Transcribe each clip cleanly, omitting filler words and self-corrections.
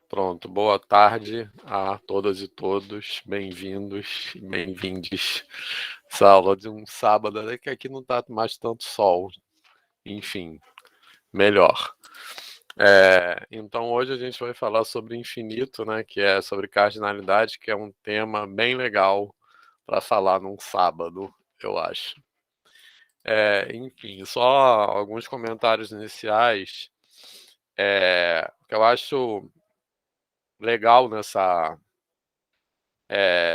Pronto, boa tarde a todas e todos, bem-vindos e bem-vindes. Essa aula de um sábado, é que aqui não está mais tanto sol, enfim, melhor. Então hoje a gente vai falar sobre infinito, né, que é sobre cardinalidade, que é um tema bem legal para falar num sábado, eu acho. Enfim, só alguns comentários iniciais. O que eu acho legal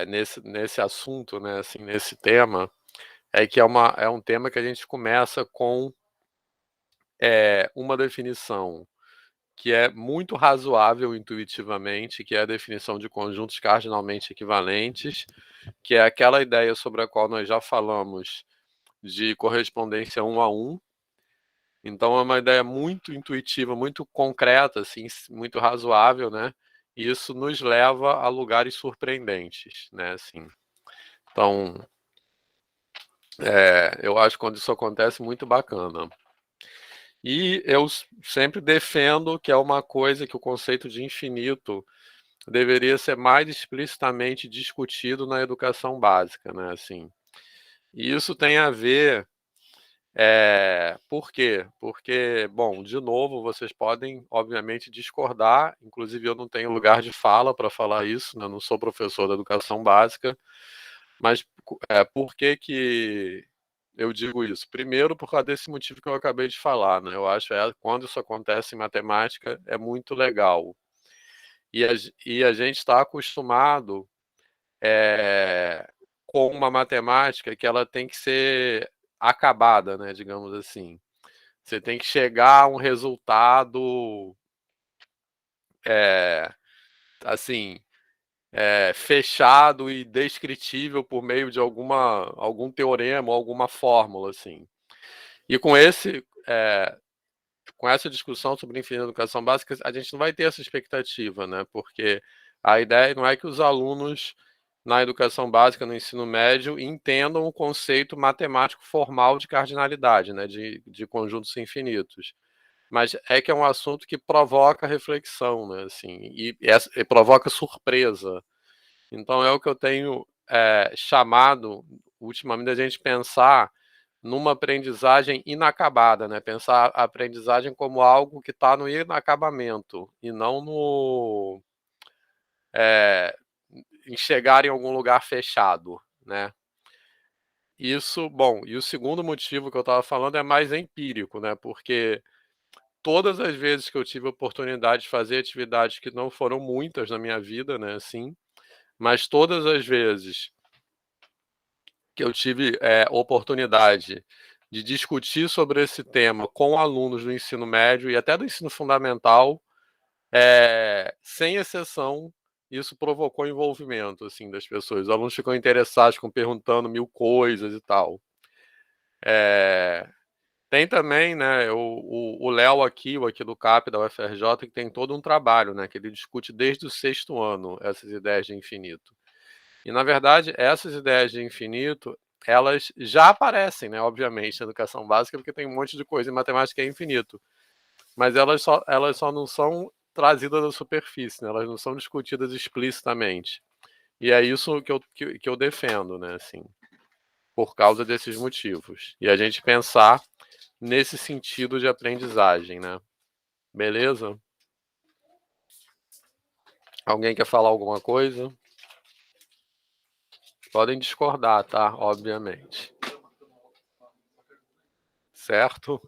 nesse assunto, né, assim, nesse tema, é que é um tema que a gente começa com uma definição que é muito razoável intuitivamente, que é a definição de conjuntos cardinalmente equivalentes, que é aquela ideia sobre a qual nós já falamos de correspondência 1 a 1. Então é uma ideia muito intuitiva, muito concreta, assim, muito razoável, né? E isso nos leva a lugares surpreendentes, né? Assim, então, eu acho que quando isso acontece, muito bacana. E eu sempre defendo que é uma coisa que o conceito de infinito deveria ser mais explicitamente discutido na educação básica, né? Assim, e isso tem a ver. Por quê? Porque, bom, de novo, vocês podem, obviamente, discordar, inclusive eu não tenho lugar de fala para falar isso, né? Eu não sou professor da educação básica, mas por que que eu digo isso? Primeiro, por causa desse motivo que eu acabei de falar, né? Eu acho que quando isso acontece em matemática é muito legal. E a gente está acostumado com uma matemática que ela tem que ser acabada, né? Digamos assim. Você tem que chegar a um resultado é, assim fechado e descritível por meio de algum teorema ou alguma fórmula, assim. E com essa discussão sobre infinita educação básica, a gente não vai ter essa expectativa, né? Porque a ideia não é que os alunos na educação básica, no ensino médio, entendam o conceito matemático formal de cardinalidade, né? De conjuntos infinitos. Mas é que é um assunto que provoca reflexão, né? Assim, e provoca surpresa. Então é o que eu tenho chamado ultimamente a gente pensar numa aprendizagem inacabada, né? Pensar a aprendizagem como algo que está no inacabamento e não é, em chegar em algum lugar fechado, né? Isso, bom, e o segundo motivo que eu estava falando é mais empírico, né? Porque todas as vezes que eu tive a oportunidade de fazer atividades que não foram muitas na minha vida, né, assim, mas todas as vezes que eu tive oportunidade de discutir sobre esse tema com alunos do ensino médio e até do ensino fundamental, sem exceção, isso provocou envolvimento, assim, das pessoas. Os alunos ficam interessados, ficam perguntando mil coisas e tal. Tem também, né, o Léo aqui, o aqui do CAP da UFRJ, que tem todo um trabalho, né, que ele discute desde o 6º ano essas ideias de infinito. E, na verdade, essas ideias de infinito, elas já aparecem, né, obviamente, na educação básica, porque tem um monte de coisa em matemática que é infinito. Mas elas só não são trazidas à superfície, né, elas não são discutidas explicitamente. E é isso que eu defendo, né, assim, por causa desses motivos. E a gente pensar nesse sentido de aprendizagem, né? Beleza? Alguém quer falar alguma coisa? Podem discordar, tá? Obviamente. Certo?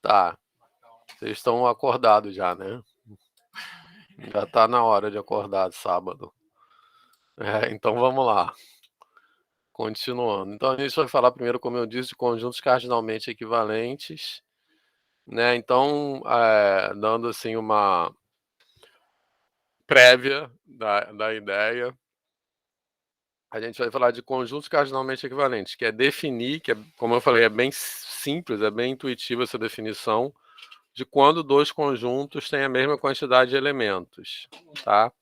Tá. Vocês estão acordados já, né? Já tá na hora de acordar sábado. Então vamos lá. Continuando. Então a gente vai falar primeiro, como eu disse, de conjuntos cardinalmente equivalentes, né? Então, dando assim uma prévia da ideia, a gente vai falar de conjuntos cardinalmente equivalentes, que é definir, que como eu falei, é bem simples, é bem intuitiva essa definição, de quando dois conjuntos têm a mesma quantidade de elementos, tá?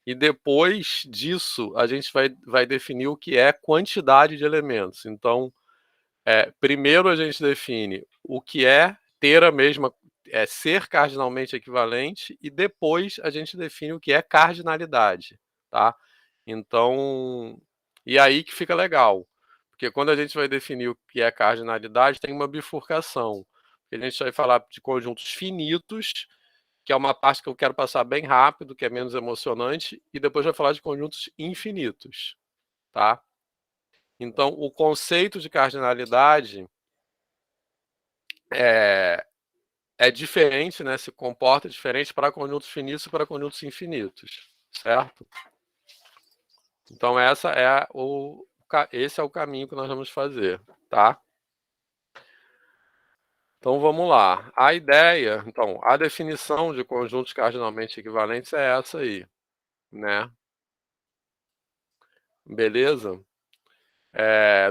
E depois disso, a gente vai definir o que é quantidade de elementos. Então, primeiro a gente define o que é ter a mesma, ser cardinalmente equivalente e depois a gente define o que é cardinalidade, tá? Então, e aí que fica legal, porque quando a gente vai definir o que é cardinalidade, tem uma bifurcação. A gente vai falar de conjuntos finitos, que é uma parte que eu quero passar bem rápido, que é menos emocionante, e depois vai falar de conjuntos infinitos, tá? Então, o conceito de cardinalidade é diferente, né? Se comporta diferente para conjuntos finitos e para conjuntos infinitos, certo? Então, esse é o caminho que nós vamos fazer, tá? Então, vamos lá. Então, a definição de conjuntos cardinalmente equivalentes é essa aí, né? Beleza?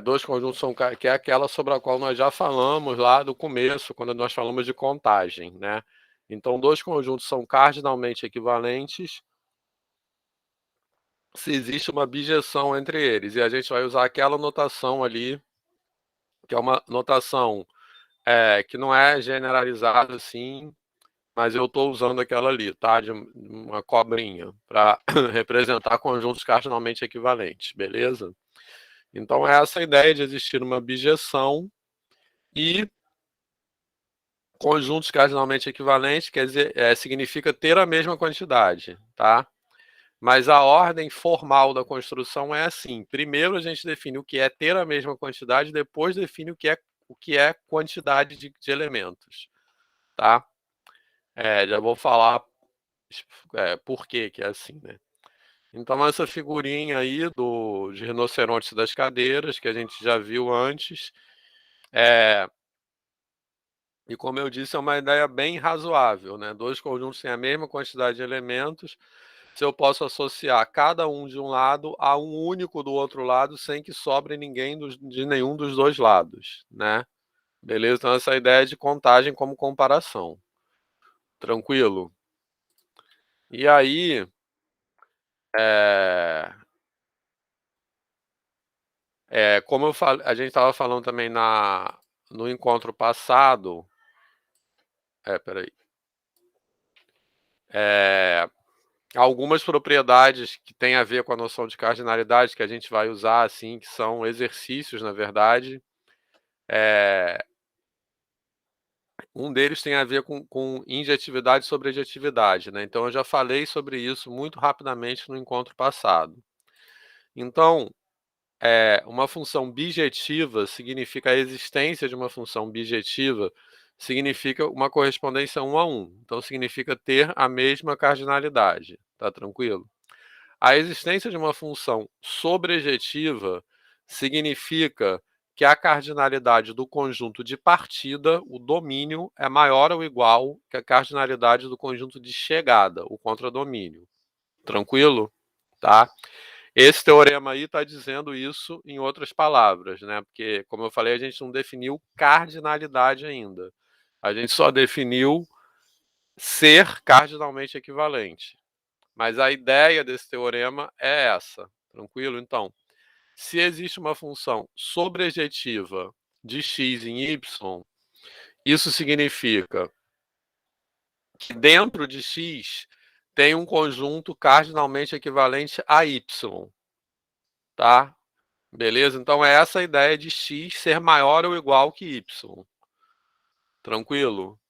Dois conjuntos que é aquela sobre a qual nós já falamos lá do começo, quando nós falamos de contagem, né? Então, dois conjuntos são cardinalmente equivalentes se existe uma bijeção entre eles. E a gente vai usar aquela notação ali, que é uma notação que não é generalizada assim, mas eu estou usando aquela ali, tá? De uma cobrinha, para representar conjuntos cardinalmente equivalentes, beleza? Então, é essa a ideia de existir uma bijeção e conjuntos cardinalmente equivalentes, quer dizer, significa ter a mesma quantidade, tá? Mas a ordem formal da construção é assim: primeiro a gente define o que é ter a mesma quantidade, depois define o que é quantidade de elementos, tá? Já vou falar por que é assim, né? Então, essa figurinha aí de rinoceronte das cadeiras, que a gente já viu antes, e como eu disse, é uma ideia bem razoável, né? Dois conjuntos têm a mesma quantidade de elementos, se eu posso associar cada um de um lado a um único do outro lado, sem que sobre ninguém de nenhum dos dois lados, né? Beleza? Então, essa ideia de contagem como comparação. Tranquilo? E aí, é, como a gente estava falando também no encontro passado, peraí, é, algumas propriedades que têm a ver com a noção de cardinalidade que a gente vai usar, assim, que são exercícios, na verdade. Um deles tem a ver com injetividade e sobrejetividade, né? Então, eu já falei sobre isso muito rapidamente no encontro passado. Então, uma função bijetiva significa a existência de uma função bijetiva, significa uma correspondência 1 a 1. Então, significa ter a mesma cardinalidade. Tá tranquilo? A existência de uma função sobrejetiva significa que a cardinalidade do conjunto de partida, o domínio, é maior ou igual que a cardinalidade do conjunto de chegada, o contradomínio. Tranquilo? Tá? Esse teorema aí está dizendo isso em outras palavras, né? Porque, como eu falei, a gente não definiu cardinalidade ainda. A gente só definiu ser cardinalmente equivalente. Mas a ideia desse teorema é essa, tranquilo? Então, se existe uma função sobrejetiva de x em y, isso significa que dentro de x tem um conjunto cardinalmente equivalente a y, tá? Beleza? Então é essa a ideia de x ser maior ou igual que y. Tranquilo?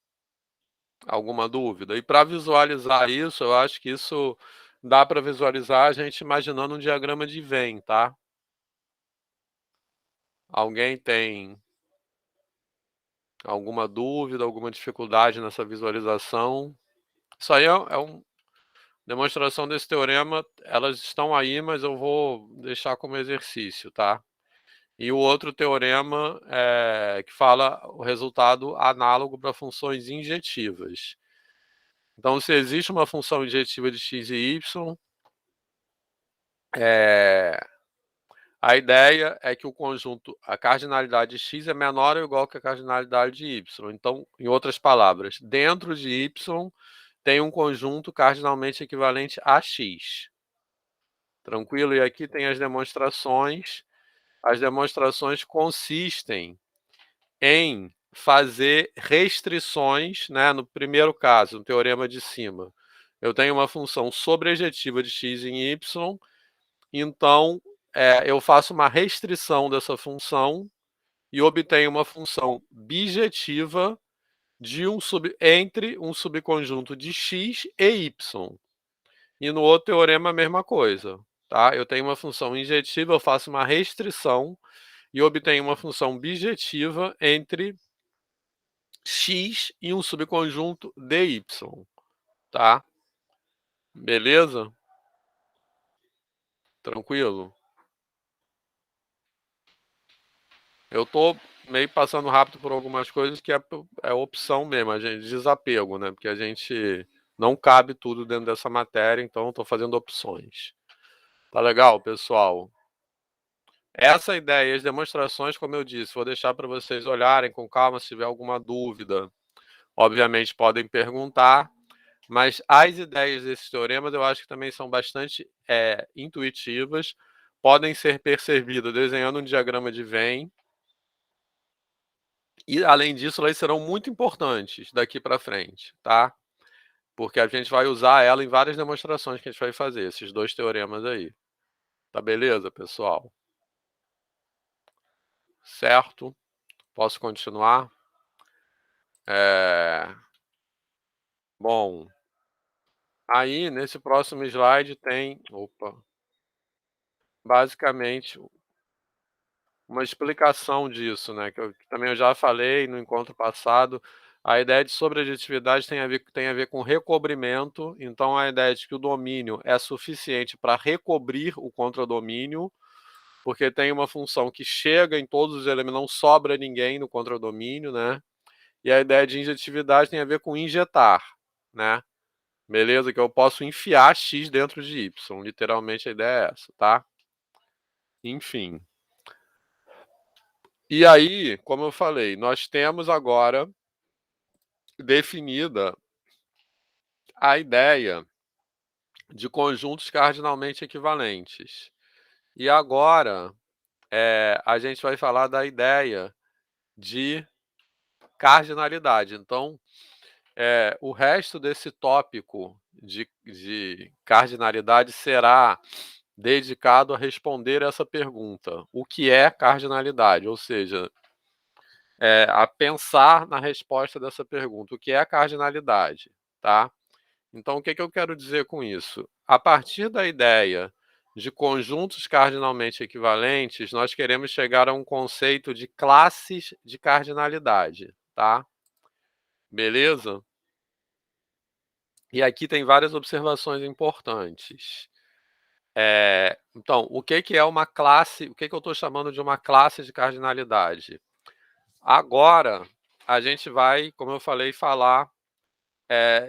Alguma dúvida? E para visualizar isso, eu acho que isso dá para visualizar a gente imaginando um diagrama de Venn, tá? Alguém tem alguma dúvida, alguma dificuldade nessa visualização? Isso aí é uma demonstração desse teorema, elas estão aí, mas eu vou deixar como exercício, tá? E o outro teorema que fala o resultado análogo para funções injetivas. Então, se existe uma função injetiva de x e y, a ideia é que o conjunto, a cardinalidade de x é menor ou igual que a cardinalidade de y. Então, em outras palavras, dentro de y tem um conjunto cardinalmente equivalente a x. Tranquilo? E aqui tem as demonstrações. As demonstrações consistem em fazer restrições, né? No primeiro caso, no teorema de cima, eu tenho uma função sobrejetiva de x em y, então eu faço uma restrição dessa função e obtenho uma função bijetiva entre um subconjunto de x e y. E no outro teorema a mesma coisa, tá? Eu tenho uma função injetiva, eu faço uma restrição e obtenho uma função bijetiva entre x e um subconjunto de y, tá? Beleza? Tranquilo? Eu tô meio passando rápido por algumas coisas que é opção mesmo, a gente desapego, né? Porque a gente não cabe tudo dentro dessa matéria, então eu tô fazendo opções. Tá legal, pessoal? Essa ideia e as demonstrações, como eu disse, vou deixar para vocês olharem com calma se tiver alguma dúvida. Obviamente podem perguntar, mas as ideias desses teoremas eu acho que também são bastante intuitivas, podem ser percebidas desenhando um diagrama de Venn, e além disso, elas serão muito importantes daqui para frente, tá? Porque a gente vai usar ela em várias demonstrações que a gente vai fazer, esses dois teoremas aí. Tá beleza, pessoal? Certo? Posso continuar? Bom, aí nesse próximo slide tem, basicamente uma explicação disso, né? Que também eu já falei no encontro passado. A ideia de sobrejetividade tem a ver com recobrimento. Então, a ideia de que o domínio é suficiente para recobrir o contradomínio, porque tem uma função que chega em todos os elementos, não sobra ninguém no contradomínio, né? E a ideia de injetividade tem a ver com injetar, né? Beleza? Que eu posso enfiar x dentro de y. Literalmente a ideia é essa, tá? Enfim. E aí, como eu falei, nós temos agora definida a ideia de conjuntos cardinalmente equivalentes. E agora a gente vai falar da ideia de cardinalidade. Então, o resto desse tópico de cardinalidade será dedicado a responder essa pergunta: o que é cardinalidade? Ou seja, a pensar na resposta dessa pergunta: o que é a cardinalidade? Tá? Então, o que eu quero dizer com isso? A partir da ideia de conjuntos cardinalmente equivalentes, nós queremos chegar a um conceito de classes de cardinalidade, tá? Beleza? E aqui tem várias observações importantes. Então, o que é uma classe? O que eu estou chamando de uma classe de cardinalidade? Agora, a gente vai, como eu falei, falar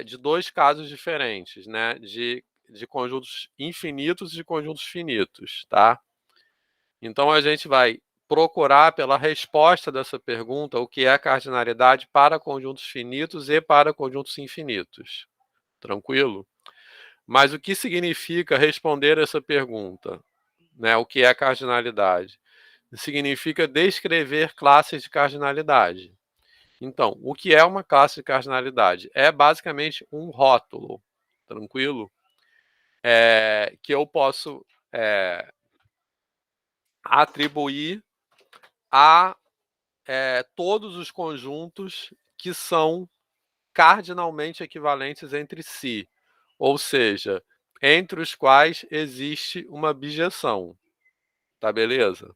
de dois casos diferentes, né? De conjuntos infinitos e de conjuntos finitos, tá? Então, a gente vai procurar pela resposta dessa pergunta o que é a cardinalidade para conjuntos finitos e para conjuntos infinitos. Tranquilo? Mas o que significa responder essa pergunta? Né? O que é cardinalidade? Significa descrever classes de cardinalidade. Então, o que é uma classe de cardinalidade? É basicamente um rótulo, tranquilo? Que eu posso atribuir a todos os conjuntos que são cardinalmente equivalentes entre si, ou seja, entre os quais existe uma bijeção, tá beleza?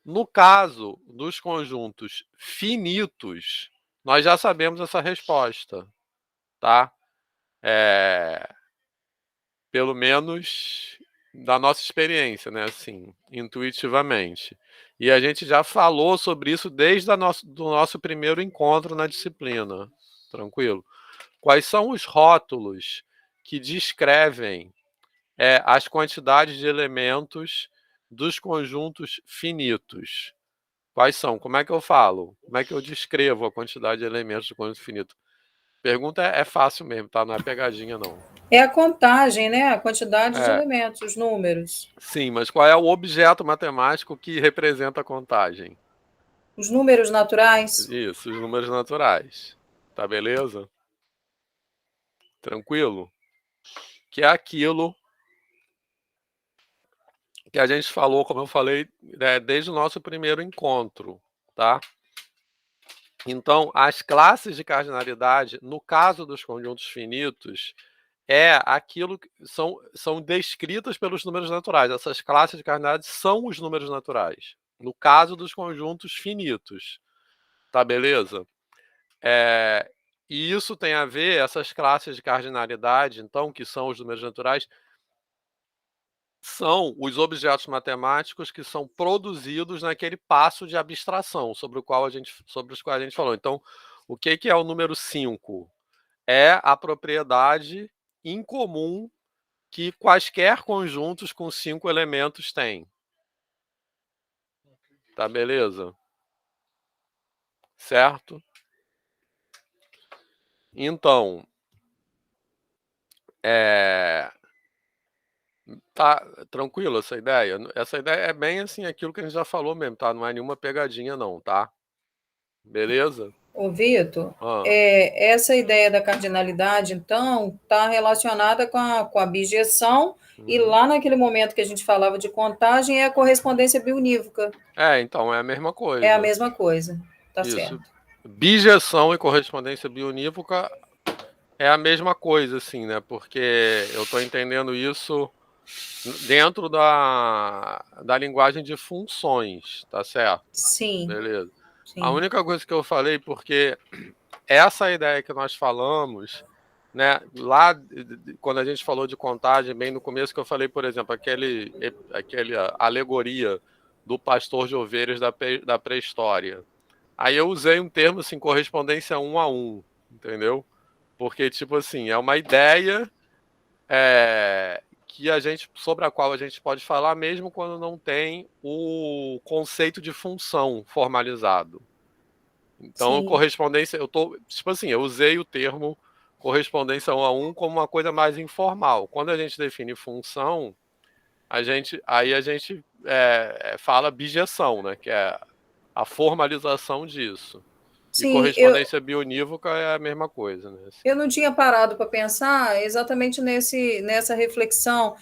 No caso dos conjuntos finitos, nós já sabemos essa resposta, tá? Pelo menos da nossa experiência, né? Assim, intuitivamente. E a gente já falou sobre isso desde do nosso primeiro encontro na disciplina. Tranquilo? Quais são os rótulos que descrevem as quantidades de elementos dos conjuntos finitos? Quais são? Como é que eu falo? Como é que eu descrevo a quantidade de elementos do conjunto finito? Pergunta é fácil mesmo, tá? Não é pegadinha, não. É a contagem, né? A quantidade de elementos, os números. Sim, mas qual é o objeto matemático que representa a contagem? Os números naturais. Isso, os números naturais. Tá beleza? Tranquilo? Que é aquilo que a gente falou, como eu falei, desde o nosso primeiro encontro, tá? Então, as classes de cardinalidade, no caso dos conjuntos finitos, é aquilo que são descritas pelos números naturais. Essas classes de cardinalidade são os números naturais. No caso dos conjuntos finitos, tá beleza? E isso tem a ver, essas classes de cardinalidade, então, que são os números naturais, são os objetos matemáticos que são produzidos naquele passo de abstração sobre os quais a gente falou. Então, o que é o número 5? É a propriedade incomum que quaisquer conjuntos com 5 elementos têm. Tá beleza? Certo? Então, tá tranquilo essa ideia? Essa ideia é bem assim aquilo que a gente já falou mesmo, tá? Não é nenhuma pegadinha não, tá? Beleza? Ô, Vitor, Ah, essa ideia da cardinalidade, então, está relacionada com a bijeção, e uhum. lá naquele momento que a gente falava de contagem é a correspondência biunívoca. Então é a mesma É a coisa. mesma coisa, tá Isso. certo. Bijeção e correspondência bionívoca é a mesma coisa, assim, né? Porque eu estou entendendo isso dentro da linguagem de funções, tá certo? Sim, Beleza. A sim. única coisa que eu falei, porque essa ideia que nós falamos, né, lá quando a gente falou de contagem, bem no começo que eu falei, por exemplo, aquele alegoria do pastor de ovelhas da pré-história. Aí eu usei um termo assim, correspondência 1 a 1, entendeu? Porque, tipo assim, é uma ideia que sobre a qual a gente pode falar mesmo quando não tem o conceito de função formalizado. Então, Sim. correspondência, tipo assim, eu usei o termo correspondência 1 a 1 como uma coisa mais informal. Quando a gente define função, aí a gente fala bijeção, né? Que é a formalização disso. E Sim, correspondência bionívoca é a mesma coisa, né? eu não tinha parado para pensar exatamente nessa reflexão,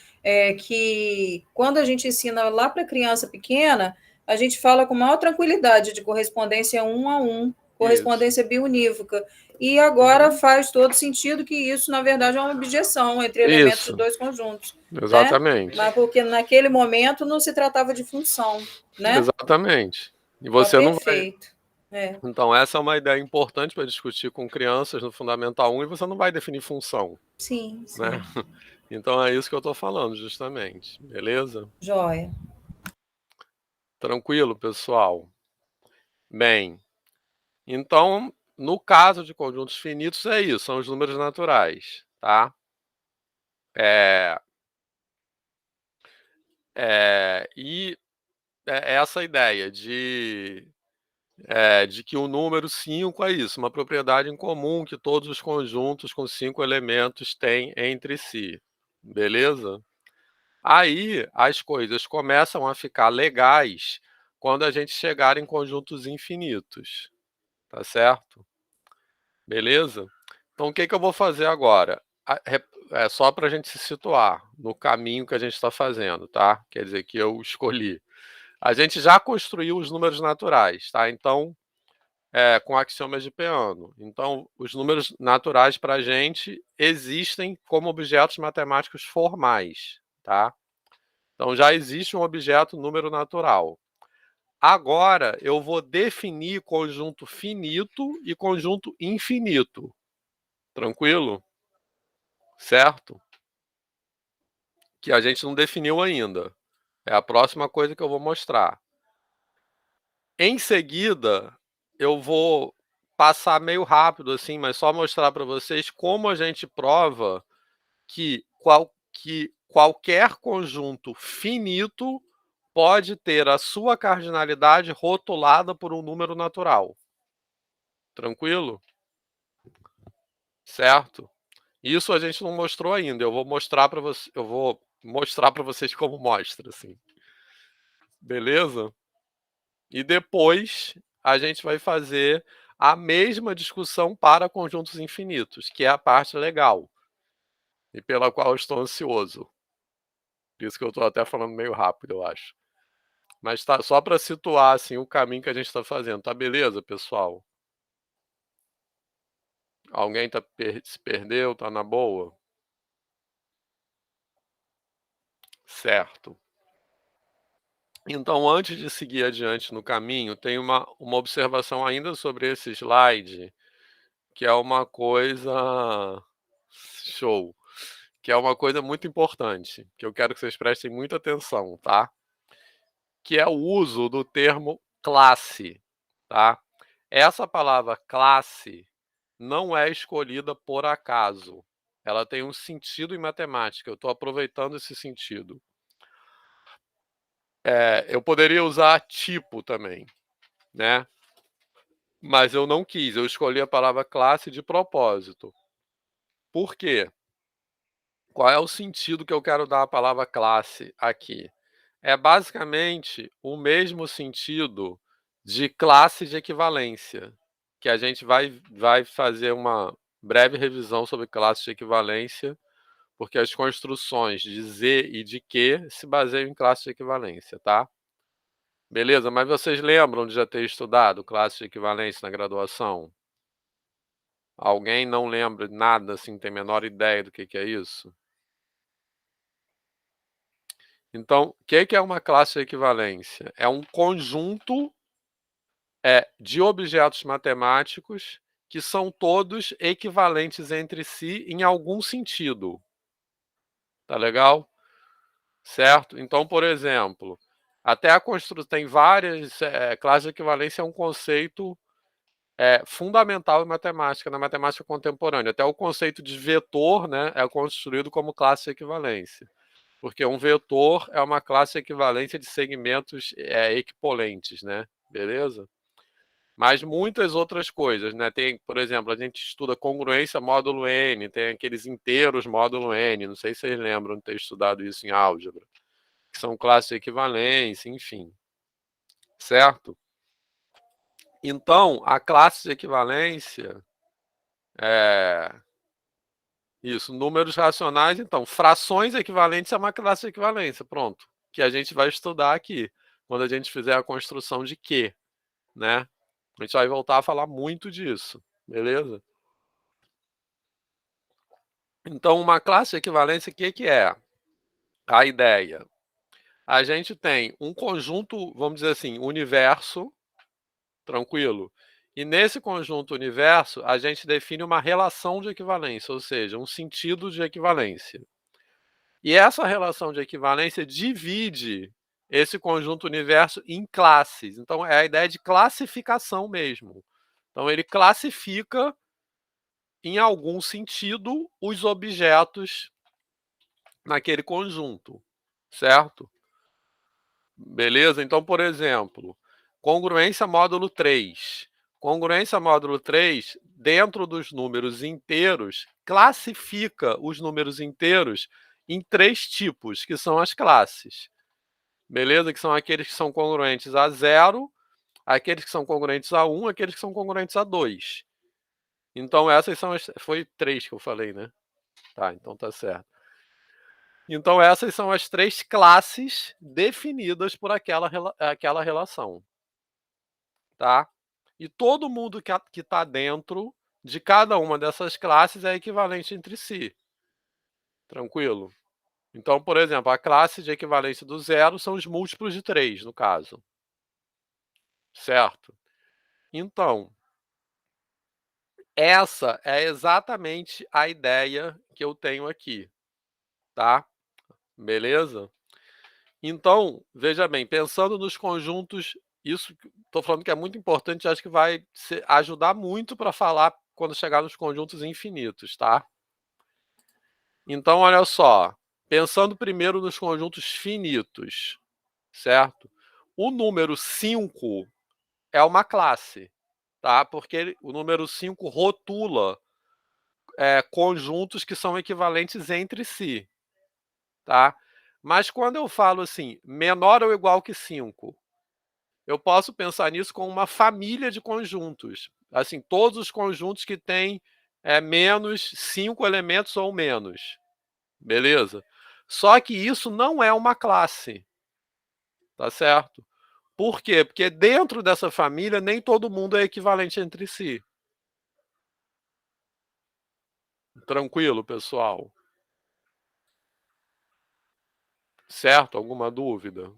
que quando a gente ensina lá para criança pequena, a gente fala com maior tranquilidade de correspondência 1 a 1, Isso. correspondência biunívoca. E agora Uhum. faz todo sentido que isso, na verdade, é uma objeção entre elementos de Isso, dois conjuntos, né? exatamente. Mas porque naquele momento não se tratava de função, né? Exatamente. E Tá você não vai. perfeito. É, Então, essa é uma ideia importante para discutir com crianças no Fundamental 1 e você não vai definir função, sim, né? sim. Então é isso que eu estou falando, justamente. Beleza? Joia. Tranquilo, pessoal? Bem, então, no caso de conjuntos finitos, é isso, são os números naturais, tá? E essa ideia de que o número 5 é isso, uma propriedade em comum que todos os conjuntos com 5 elementos têm entre si. Beleza? Aí as coisas começam a ficar legais quando a gente chegar em conjuntos infinitos. Tá certo? Beleza? Então o que eu vou fazer agora? É só para a gente se situar no caminho que a gente está fazendo, tá? Quer dizer, que eu escolhi. A gente já construiu os números naturais, tá? Então, com axiomas de Peano. Então, os números naturais para a gente existem como objetos matemáticos formais, tá? Então, já existe um objeto número natural. Agora, eu vou definir conjunto finito e conjunto infinito. Tranquilo? Certo? Que a gente não definiu ainda. É a próxima coisa que eu vou mostrar. Em seguida, eu vou passar meio rápido assim, mas só mostrar para vocês como a gente prova que qualquer conjunto finito pode ter a sua cardinalidade rotulada por um número natural. Tranquilo? Certo? Isso a gente não mostrou ainda. Eu vou mostrar para vocês como mostra, assim. Beleza? E depois a gente vai fazer a mesma discussão para conjuntos infinitos, que é a parte legal, e pela qual eu estou ansioso. Por isso que eu estou até falando meio rápido, eu acho. Mas tá, só para situar assim, o caminho que a gente está fazendo. Tá beleza, pessoal? Alguém se perdeu? Tá na boa? Certo. Então, antes de seguir adiante no caminho, tem uma observação ainda sobre esse slide, que é uma coisa show, que é uma coisa muito importante, que eu quero que vocês prestem muita atenção, tá? Que é o uso do termo classe, tá? Essa palavra classe não é escolhida por acaso. Ela tem um sentido em matemática. Eu estou aproveitando esse sentido. Eu poderia usar tipo também, né? Mas eu não quis. Eu escolhi a palavra classe de propósito. Por quê? Qual é o sentido que eu quero dar à palavra classe aqui? É basicamente o mesmo sentido de classe de equivalência, que a gente vai fazer uma breve revisão sobre classe de equivalência, porque as construções de Z e de Q se baseiam em classe de equivalência, tá? Beleza? Mas vocês lembram de já ter estudado classe de equivalência na graduação? Alguém não lembra de nada, assim, tem a menor ideia do que é isso? Então, o que é uma classe de equivalência? É um conjunto de objetos matemáticos que são todos equivalentes entre si em algum sentido. Tá legal? Certo? Então, por exemplo, até a construção tem várias classes de equivalência, é um conceito fundamental em matemática, na matemática contemporânea. Até o conceito de vetor, né, é construído como classe de equivalência. Porque um vetor é uma classe de equivalência de segmentos equipolentes, né? Beleza? Mas muitas outras coisas, né? Tem, por exemplo, a gente estuda congruência módulo N, tem aqueles inteiros módulo N, não sei se vocês lembram de ter estudado isso em álgebra, que são classes de equivalência, enfim. Certo? Então, a classe de equivalência isso, números racionais, então, frações equivalentes é uma classe de equivalência, pronto, que a gente vai estudar aqui, quando a gente fizer a construção de Q, né? A gente vai voltar a falar muito disso, beleza? Então, uma classe de equivalência, o que é? A ideia. A gente tem um conjunto, vamos dizer assim, universo, tranquilo. E nesse conjunto universo, a gente define uma relação de equivalência, ou seja, um sentido de equivalência. E essa relação de equivalência divide esse conjunto universo em classes. Então, é a ideia de classificação mesmo. Então, ele classifica, em algum sentido, os objetos naquele conjunto, certo? Beleza? Então, por exemplo, congruência módulo 3. Congruência módulo 3, dentro dos números inteiros, classifica os números inteiros em 3 tipos, que são as classes. Beleza? Que são aqueles que são congruentes a 0, aqueles que são congruentes a 1, aqueles que são congruentes a 2. Então, essas são as. Foi 3 que eu falei, né? Tá, então tá certo. Então, essas são as 3 classes definidas por aquela relação. Tá? E todo mundo que está dentro de cada uma dessas classes é equivalente entre si. Tranquilo? Então, por exemplo, a classe de equivalência do 0 são os múltiplos de 3, no caso. Certo? Então, essa é exatamente a ideia que eu tenho aqui, tá? Beleza? Então, veja bem, pensando nos conjuntos, isso estou falando que é muito importante, acho que vai ajudar muito para falar quando chegar nos conjuntos infinitos, tá? Então, olha só, pensando primeiro nos conjuntos finitos, certo? O número 5 é uma classe, tá? Porque o número 5 rotula conjuntos que são equivalentes entre si, tá? Mas quando eu falo assim, menor ou igual que 5, eu posso pensar nisso como uma família de conjuntos. Assim, todos os conjuntos que têm menos 5 elementos ou menos. Beleza? Só que isso não é uma classe. Tá certo? Por quê? Porque dentro dessa família nem todo mundo é equivalente entre si. Tranquilo, pessoal? Certo? Alguma dúvida?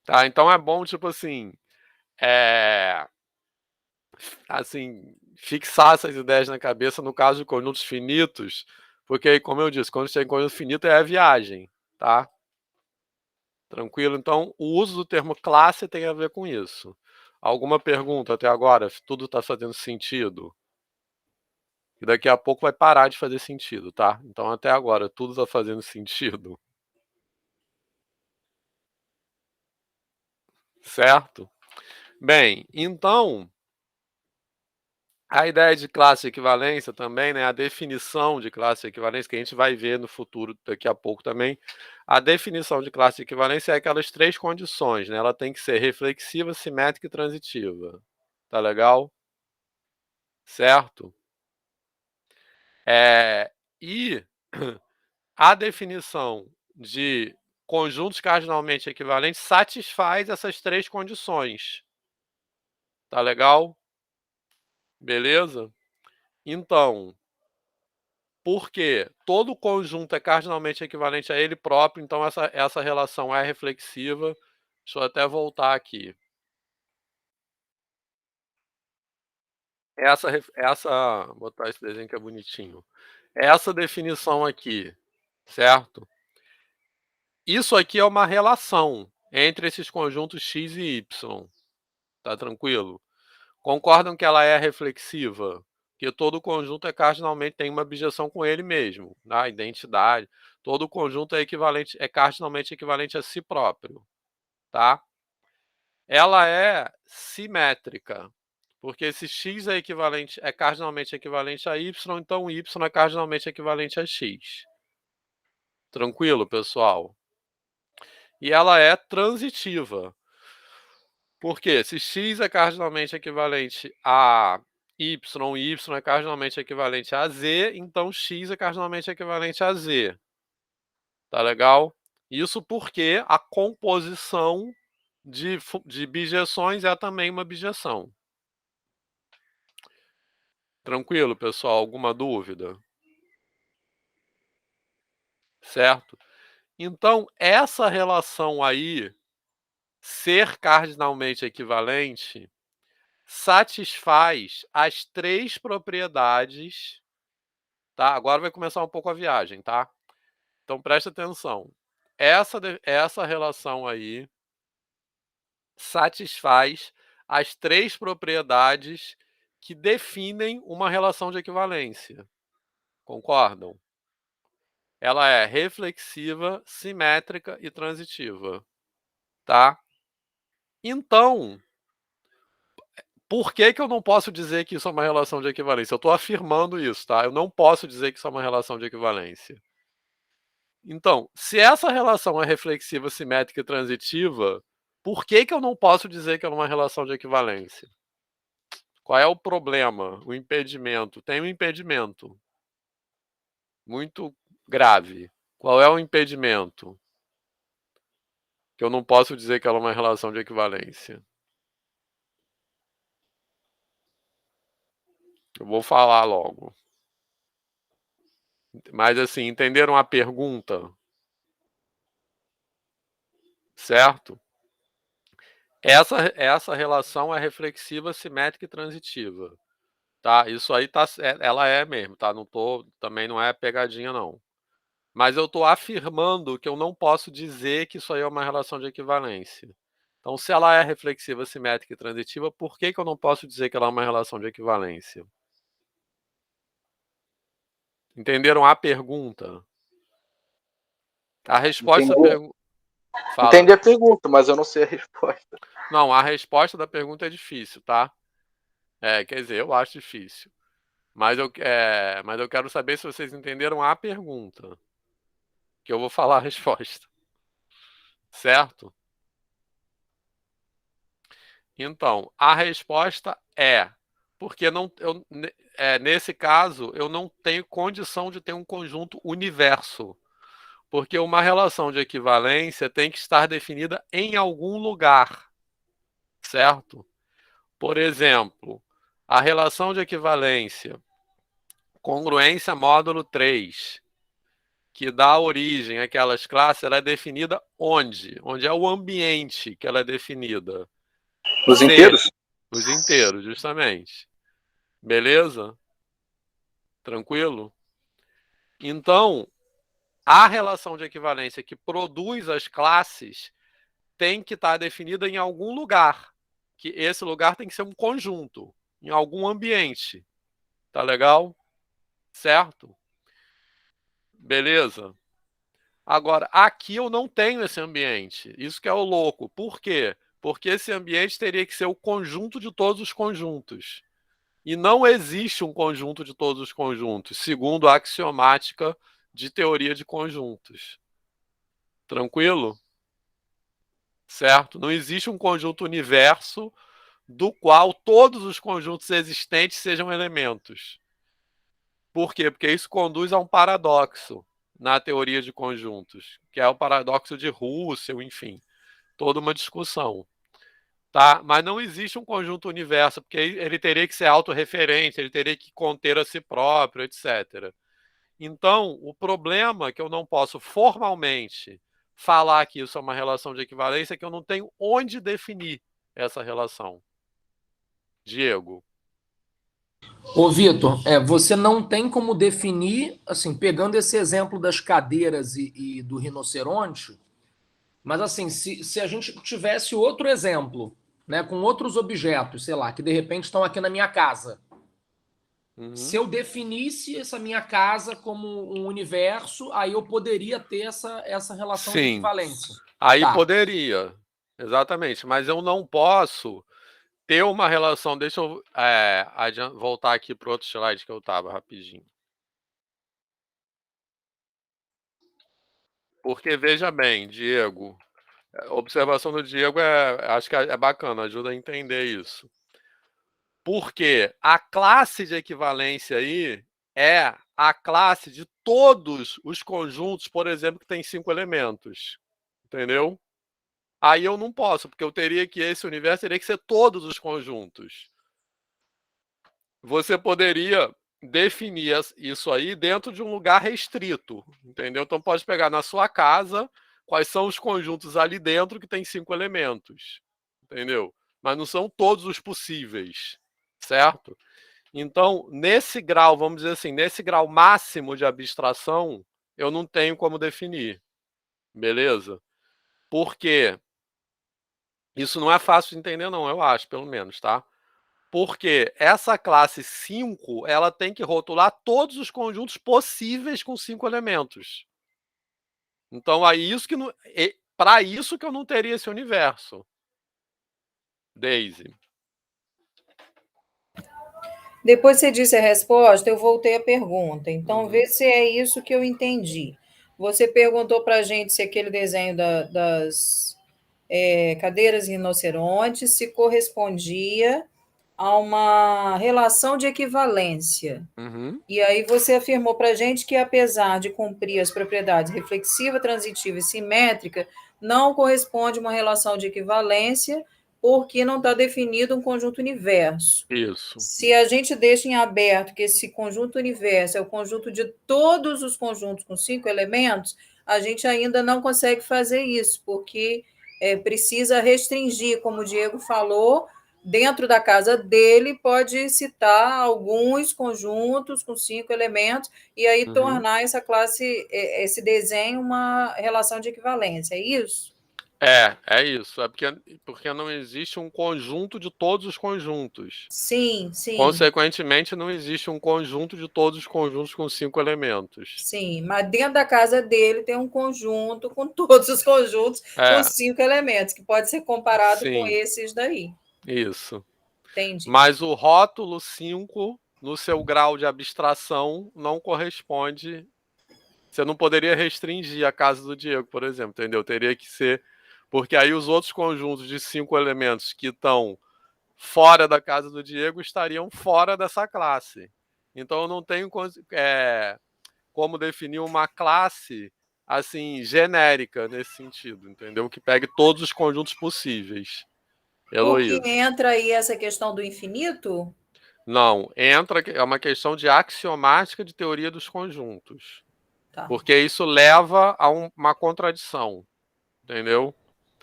Tá, então é bom, tipo assim, fixar essas ideias na cabeça no caso de conjuntos finitos, porque aí, como eu disse, quando você tem conjunto finito é a viagem, tá? Tranquilo? Então, o uso do termo classe tem a ver com isso. Alguma pergunta até agora? Tudo está fazendo sentido? E daqui a pouco vai parar de fazer sentido, tá? Então, até agora, tudo está fazendo sentido, certo? Bem, então, a ideia de classe de equivalência também, né? A definição de classe de equivalência, que a gente vai ver no futuro, daqui a pouco também. A definição de classe de equivalência é aquelas três condições, né? Ela tem que ser reflexiva, simétrica e transitiva. Tá legal? Certo? E a definição de conjuntos cardinalmente equivalentes satisfaz essas três condições. Tá legal? Beleza? Então, porque todo conjunto é cardinalmente equivalente a ele próprio, então essa relação é reflexiva. Deixa eu até voltar aqui. Vou botar esse desenho que é bonitinho. Essa definição aqui, certo? Isso aqui é uma relação entre esses conjuntos x e y. Tá tranquilo? Concordam que ela é reflexiva? Que todo conjunto é cardinalmente tem uma objeção com ele mesmo, na identidade. Todo conjunto é equivalente, é cardinalmente equivalente a si próprio, tá? Ela é simétrica, porque se x é equivalente, é cardinalmente equivalente a y, então y é cardinalmente equivalente a x. Tranquilo, pessoal? E ela é transitiva. Porque se x é cardinalmente equivalente a y, e y é cardinalmente equivalente a z, então x é cardinalmente equivalente a z. Tá legal? Isso porque a composição de bijeções é também uma bijeção. Tranquilo, pessoal? Alguma dúvida? Certo? Então, essa relação aí, ser cardinalmente equivalente, satisfaz as três propriedades, tá? Agora vai começar um pouco a viagem, tá? Então presta atenção. Essa relação aí satisfaz as três propriedades que definem uma relação de equivalência. Concordam? Ela é reflexiva, simétrica e transitiva, tá? Então, por que que eu não posso dizer que isso é uma relação de equivalência? Eu estou afirmando isso, tá? Eu não posso dizer que isso é uma relação de equivalência. Então, se essa relação é reflexiva, simétrica e transitiva, por que que eu não posso dizer que é uma relação de equivalência? Qual é o problema? O impedimento. Tem um impedimento muito grave. Qual é o impedimento? Que eu não posso dizer que ela é uma relação de equivalência. Eu vou falar logo. Mas assim, entenderam a pergunta? Certo? Essa relação é reflexiva, simétrica e transitiva. Tá? Isso aí ela é mesmo, tá? Também não é pegadinha, não. Mas eu estou afirmando que eu não posso dizer que isso aí é uma relação de equivalência. Então, se ela é reflexiva, simétrica e transitiva, por que que eu não posso dizer que ela é uma relação de equivalência? Entenderam a pergunta? A resposta da pergunta. Entendi a pergunta, mas eu não sei a resposta. Não, a resposta da pergunta é difícil, tá? Quer dizer, eu acho difícil. Mas eu quero saber se vocês entenderam a pergunta. Que eu vou falar a resposta. Certo? Então, a resposta é porque nesse caso eu não tenho condição de ter um conjunto universo. Porque uma relação de equivalência tem que estar definida em algum lugar, certo? Por exemplo, a relação de equivalência congruência módulo 3, que dá origem àquelas classes, ela é definida onde? Onde é o ambiente que ela é definida? Os inteiros? Os inteiros, justamente. Beleza? Tranquilo? Então, a relação de equivalência que produz as classes tem que estar definida em algum lugar. Que esse lugar tem que ser um conjunto, em algum ambiente. Tá legal? Certo? Beleza? Agora, aqui eu não tenho esse ambiente. Isso que é o louco. Por quê? Porque esse ambiente teria que ser o conjunto de todos os conjuntos. E não existe um conjunto de todos os conjuntos, segundo a axiomática de teoria de conjuntos. Tranquilo? Certo? Não existe um conjunto universo do qual todos os conjuntos existentes sejam elementos. Por quê? Porque isso conduz a um paradoxo na teoria de conjuntos, que é o paradoxo de Russell, enfim, toda uma discussão. Tá? Mas não existe um conjunto universo, porque ele teria que ser autorreferente, ele teria que conter a si próprio, etc. Então, o problema é que eu não posso formalmente falar que isso é uma relação de equivalência é que eu não tenho onde definir essa relação. Diego. Ô, Vitor, você não tem como definir, assim, pegando esse exemplo das cadeiras e do rinoceronte, mas assim, se a gente tivesse outro exemplo, né, com outros objetos, sei lá, que de repente estão aqui na minha casa. Se eu definisse essa minha casa como um universo, aí eu poderia ter essa relação de equivalência. Aí poderia, exatamente, mas eu não posso ter uma relação. Deixa eu voltar aqui para o outro slide que eu estava rapidinho. Porque veja bem, Diego, a observação do Diego acho que é bacana, ajuda a entender isso. Porque a classe de equivalência aí é a classe de todos os conjuntos, por exemplo, que tem 5 elementos. Entendeu? Aí eu não posso, porque esse universo teria que ser todos os conjuntos. Você poderia definir isso aí dentro de um lugar restrito, entendeu? Então pode pegar na sua casa quais são os conjuntos ali dentro que tem 5 elementos, entendeu? Mas não são todos os possíveis, certo? Então, nesse grau, vamos dizer assim, nesse grau máximo de abstração, eu não tenho como definir, beleza? Por quê? Isso não é fácil de entender não, eu acho, pelo menos, tá? Porque essa classe 5, ela tem que rotular todos os conjuntos possíveis com 5 elementos. Então, para isso que eu não teria esse universo. Daisy. Depois você disse a resposta, eu voltei a pergunta. Então, vê se é isso que eu entendi. Você perguntou para a gente se aquele desenho das cadeiras rinocerontes se correspondia a uma relação de equivalência. E aí você afirmou para a gente que, apesar de cumprir as propriedades reflexiva, transitiva e simétrica, não corresponde a uma relação de equivalência porque não está definido um conjunto universo. Isso. Se a gente deixa em aberto que esse conjunto universo é o conjunto de todos os conjuntos com 5 elementos, a gente ainda não consegue fazer isso, porque precisa restringir, como o Diego falou, dentro da casa dele pode citar alguns conjuntos com 5 elementos e aí tornar essa classe, esse desenho, uma relação de equivalência, é isso? É isso. É porque não existe um conjunto de todos os conjuntos. Sim, sim. Consequentemente, não existe um conjunto de todos os conjuntos com 5 elementos. Sim, mas dentro da casa dele tem um conjunto com todos os conjuntos com 5 elementos, que pode ser comparado com esses daí. Isso. Entendi. Mas o rótulo 5, no seu grau de abstração, não corresponde. Você não poderia restringir a casa do Diego, por exemplo, entendeu? Teria que ser. Porque aí os outros conjuntos de 5 elementos que estão fora da casa do Diego estariam fora dessa classe. Então eu não tenho como definir uma classe assim genérica nesse sentido, entendeu? Que pegue todos os conjuntos possíveis. Heloísa. Porque entra aí essa questão do infinito? Não, é uma questão de axiomática de teoria dos conjuntos. Tá. Porque isso leva a uma contradição, entendeu?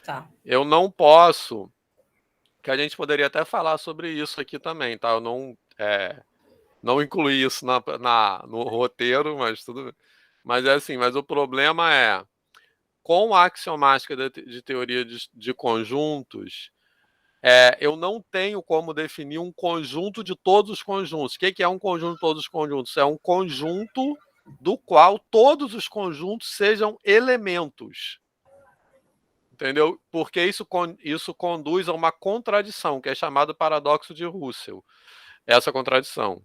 Tá. Eu não posso, que a gente poderia até falar sobre isso aqui também, tá? Eu não incluí isso no roteiro, mas tudo bem. Mas é assim, mas o problema é, com a axiomática de teoria de conjuntos, eu não tenho como definir um conjunto de todos os conjuntos. O que é um conjunto de todos os conjuntos? É um conjunto do qual todos os conjuntos sejam elementos. Entendeu? Porque isso conduz a uma contradição, que é chamado paradoxo de Russell. Essa contradição.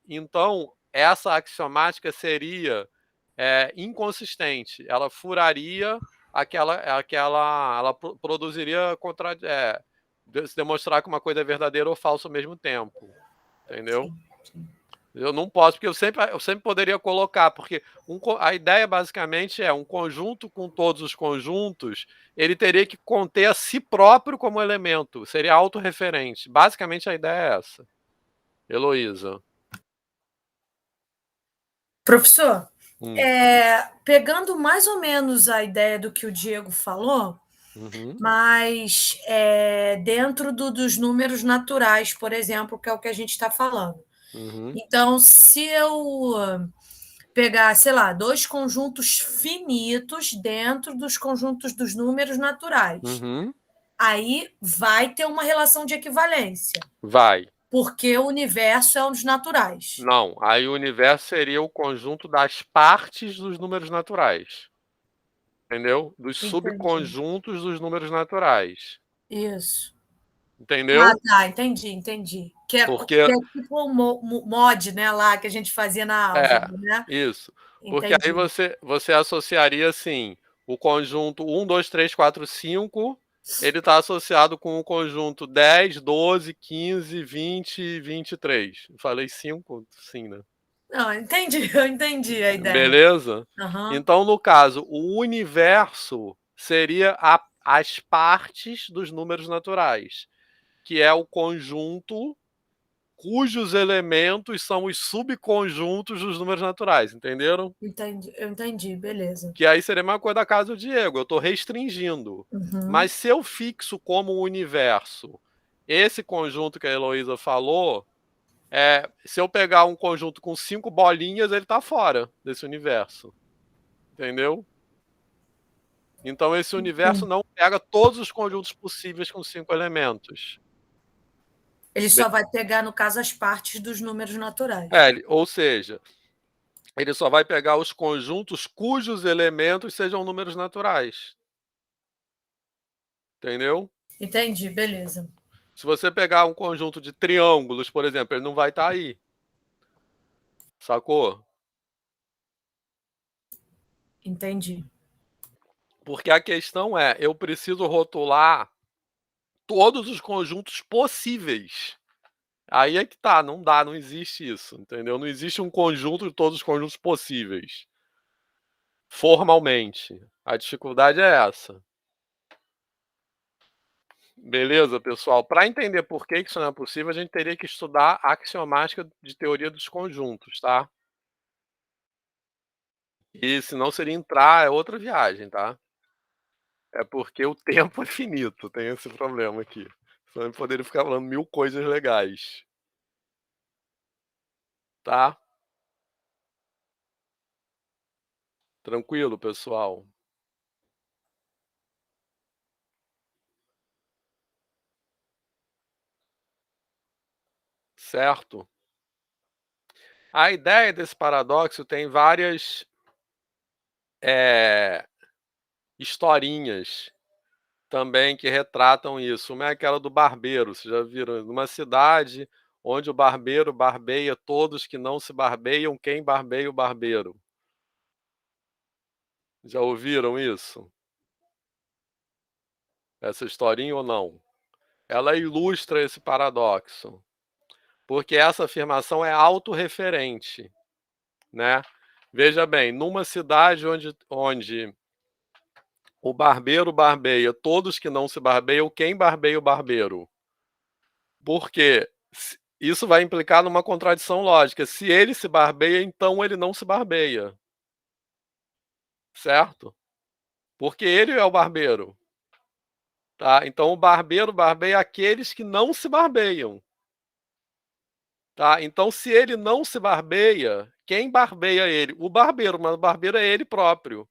Então, essa axiomática seria inconsistente. Ela furaria ela produziria se demonstrar que uma coisa é verdadeira ou falsa ao mesmo tempo. Entendeu? Sim, sim. Eu não posso, porque eu sempre poderia colocar, porque a ideia basicamente é um conjunto com todos os conjuntos, ele teria que conter a si próprio como elemento, seria autorreferente. Basicamente a ideia é essa. Heloísa. Professor, pegando mais ou menos a ideia do que o Diego falou, mas dentro dos números naturais, por exemplo, que é o que a gente está falando. Então, se eu pegar, sei lá, dois conjuntos finitos dentro dos conjuntos dos números naturais, aí vai ter uma relação de equivalência. Vai. Porque o universo é um dos naturais. Não, aí o universo seria o conjunto das partes dos números naturais. Entendeu? Dos subconjuntos dos números naturais. Isso. Entendeu? Ah, tá, entendi. Que é tipo um mod, né, lá que a gente fazia na álgebra, né? Isso. Porque aí você associaria assim, o conjunto 1, 2, 3, 4, 5, ele está associado com o conjunto 10, 12, 15, 20, 23. Falei 5? Sim, né? Não, eu entendi a ideia. Beleza? Então, no caso, o universo seria as partes dos números naturais, que é o conjunto cujos elementos são os subconjuntos dos números naturais, entenderam? Eu entendi, beleza. Que aí seria uma coisa da casa do Diego, eu estou restringindo. Mas se eu fixo como universo esse conjunto que a Heloísa falou, se eu pegar um conjunto com 5 bolinhas, ele está fora desse universo. Entendeu? Então esse universo não pega todos os conjuntos possíveis com 5 elementos. Ele só vai pegar, no caso, as partes dos números naturais. Ou seja, ele só vai pegar os conjuntos cujos elementos sejam números naturais. Entendeu? Entendi, beleza. Se você pegar um conjunto de triângulos, por exemplo, ele não vai estar aí. Sacou? Entendi. Porque a questão é, eu preciso rotular todos os conjuntos possíveis. Aí é que tá, não dá, não existe isso, entendeu? Não existe um conjunto de todos os conjuntos possíveis. Formalmente. A dificuldade é essa. Beleza, pessoal? Para entender por que isso não é possível, a gente teria que estudar a axiomática de teoria dos conjuntos, tá? E senão seria entrar, outra viagem, tá? É porque o tempo é finito, tem esse problema aqui. Senão eu poderia ficar falando 1000 coisas legais. Tá? Tranquilo, pessoal? Certo? A ideia desse paradoxo tem várias historinhas também que retratam isso. Uma é aquela do barbeiro, vocês já viram? Numa cidade onde o barbeiro barbeia todos que não se barbeiam, quem barbeia o barbeiro? Já ouviram isso? Essa historinha ou não? ela ilustra esse paradoxo, porque essa afirmação é autorreferente, né? Veja bem, numa cidade onde o barbeiro barbeia todos que não se barbeiam, quem barbeia o barbeiro? Porque isso vai implicar numa contradição lógica. Se ele se barbeia, então ele não se barbeia. Certo? Porque ele é o barbeiro. Tá? Então o barbeiro barbeia aqueles que não se barbeiam. Tá? Então se ele não se barbeia, quem barbeia ele? O barbeiro, mas o barbeiro é ele próprio.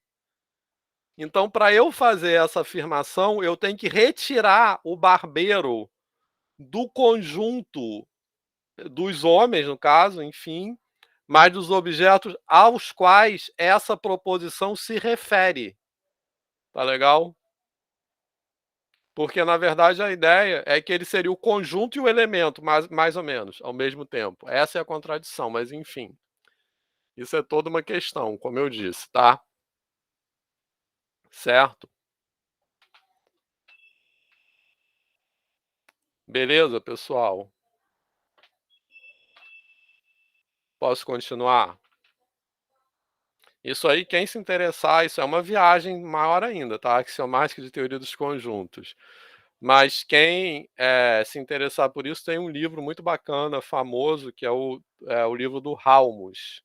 Então, para eu fazer essa afirmação, eu tenho que retirar o barbeiro do conjunto dos homens, no caso, enfim, mas dos objetos aos quais essa proposição se refere. Tá legal? Porque, na verdade, a ideia é que ele seria o conjunto e o elemento, mais ou menos, ao mesmo tempo. Essa é a contradição, mas enfim. Isso é toda uma questão, como eu disse, tá? Certo? Beleza, pessoal? Posso continuar? Isso aí, quem se interessar, isso é uma viagem maior ainda, tá? Axiomática de teoria dos conjuntos. Mas quem se interessar por isso, tem um livro muito bacana, famoso, que é o livro do Halmos,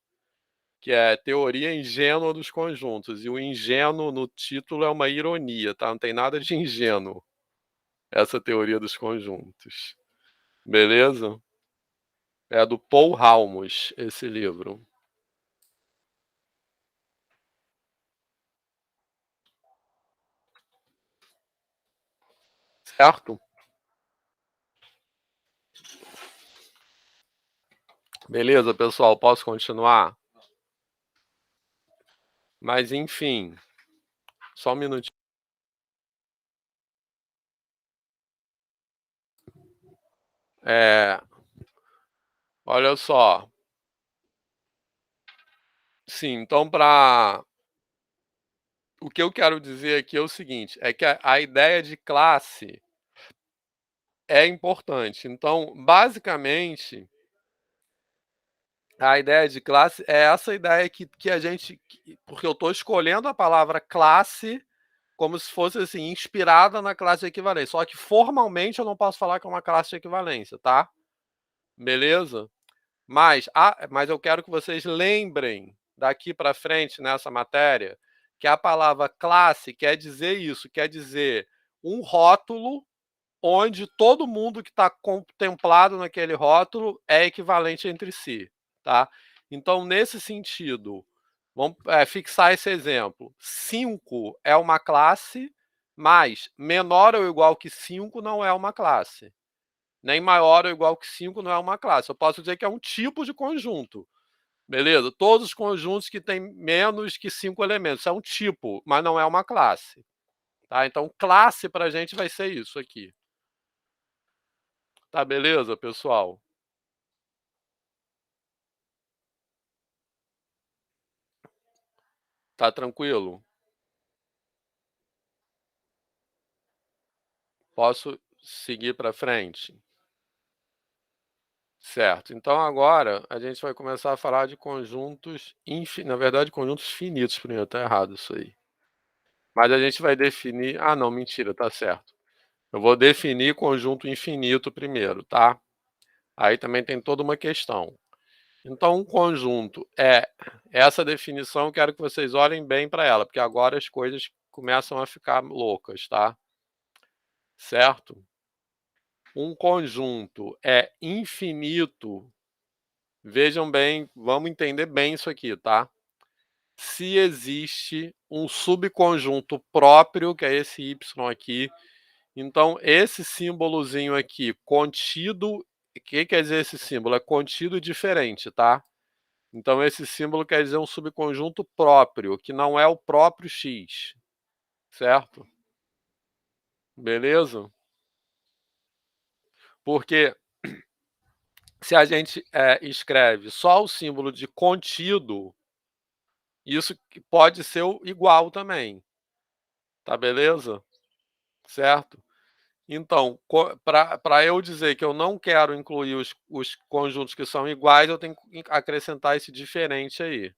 que é Teoria Ingênua dos Conjuntos. E o ingênuo no título é uma ironia, tá? Não tem nada de ingênuo essa teoria dos conjuntos. Beleza? É do Paul Halmos, esse livro. Certo? Beleza, pessoal, posso continuar? Mas, enfim, só um minutinho. Olha só. Sim, então, o que eu quero dizer aqui é o seguinte, é que a ideia de classe é importante. Então, basicamente, a ideia de classe é essa ideia que a gente... Porque eu estou escolhendo a palavra classe como se fosse assim, inspirada na classe de equivalência. Só que formalmente eu não posso falar que é uma classe de equivalência, tá? Beleza? Mas eu quero que vocês lembrem daqui para frente nessa matéria que a palavra classe quer dizer isso, quer dizer um rótulo onde todo mundo que está contemplado naquele rótulo é equivalente entre si, tá? Então, nesse sentido, vamos fixar esse exemplo. 5 é uma classe, mas menor ou igual que 5 não é uma classe. Nem maior ou igual que 5 não é uma classe. Eu posso dizer que é um tipo de conjunto. Beleza? Todos os conjuntos que têm menos que 5 elementos. É um tipo, mas não é uma classe. Tá? Então, classe para a gente vai ser isso aqui. Tá beleza, pessoal? Tá tranquilo? Posso seguir para frente? Certo. Então agora a gente vai começar a falar de conjuntos, na verdade, conjuntos finitos primeiro, tá errado isso aí. Mas a gente vai definir... Ah, não, mentira, tá certo. Eu vou definir conjunto infinito primeiro, tá? Aí também tem toda uma questão. Então, um conjunto é essa definição, eu quero que vocês olhem bem para ela, porque agora as coisas começam a ficar loucas, tá? Certo? Um conjunto é infinito. Vejam bem, vamos entender bem isso aqui, tá? Se existe um subconjunto próprio, que é esse Y aqui, então esse símbolozinho aqui, contido, o que quer dizer esse símbolo? É contido e diferente, tá? Então esse símbolo quer dizer um subconjunto próprio, que não é o próprio X, certo? Beleza? Porque se a gente escreve só o símbolo de contido, isso pode ser o igual também. Tá beleza? Certo? Então, para eu dizer que eu não quero incluir os conjuntos que são iguais, eu tenho que acrescentar esse diferente aí.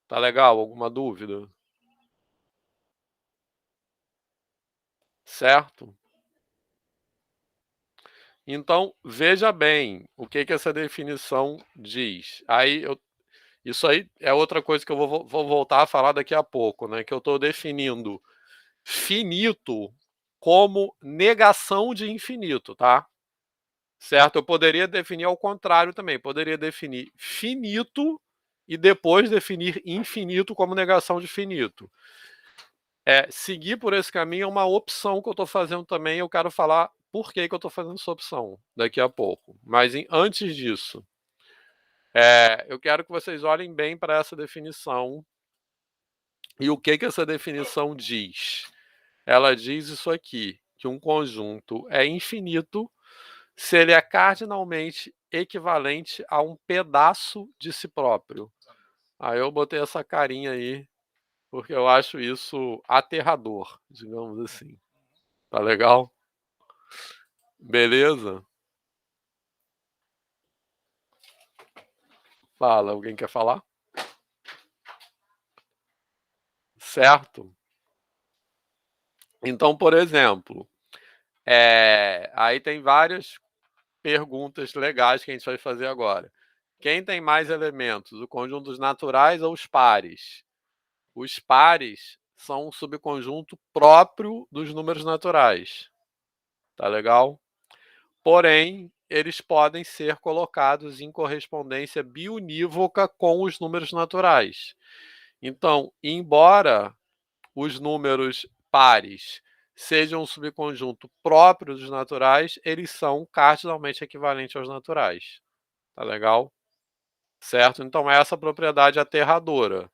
Tá legal? Alguma dúvida? Certo? Então, veja bem o que essa definição diz. Isso aí é outra coisa que eu vou voltar a falar daqui a pouco, né? Que eu estou definindo finito como negação de infinito, tá? Certo? Eu poderia definir ao contrário também. Poderia definir finito e depois definir infinito como negação de finito. Seguir por esse caminho é uma opção que eu estou fazendo também. Eu quero falar por que eu estou fazendo essa opção daqui a pouco. Mas antes disso, eu quero que vocês olhem bem para essa definição. E o que essa definição diz? Ela diz isso aqui, que um conjunto é infinito se ele é cardinalmente equivalente a um pedaço de si próprio. Aí eu botei essa carinha aí, porque eu acho isso aterrador, digamos assim. Tá legal? Beleza? Fala, alguém quer falar? Certo? Então, por exemplo, aí tem várias perguntas legais que a gente vai fazer agora. Quem tem mais elementos, o conjunto dos naturais ou os pares? Os pares são um subconjunto próprio dos números naturais. Tá legal? Porém, eles podem ser colocados em correspondência biunívoca com os números naturais. Então, embora os números pares sejam um subconjunto próprio dos naturais, eles são cardinalmente equivalentes aos naturais. Tá legal? Certo? Então, essa propriedade aterradora.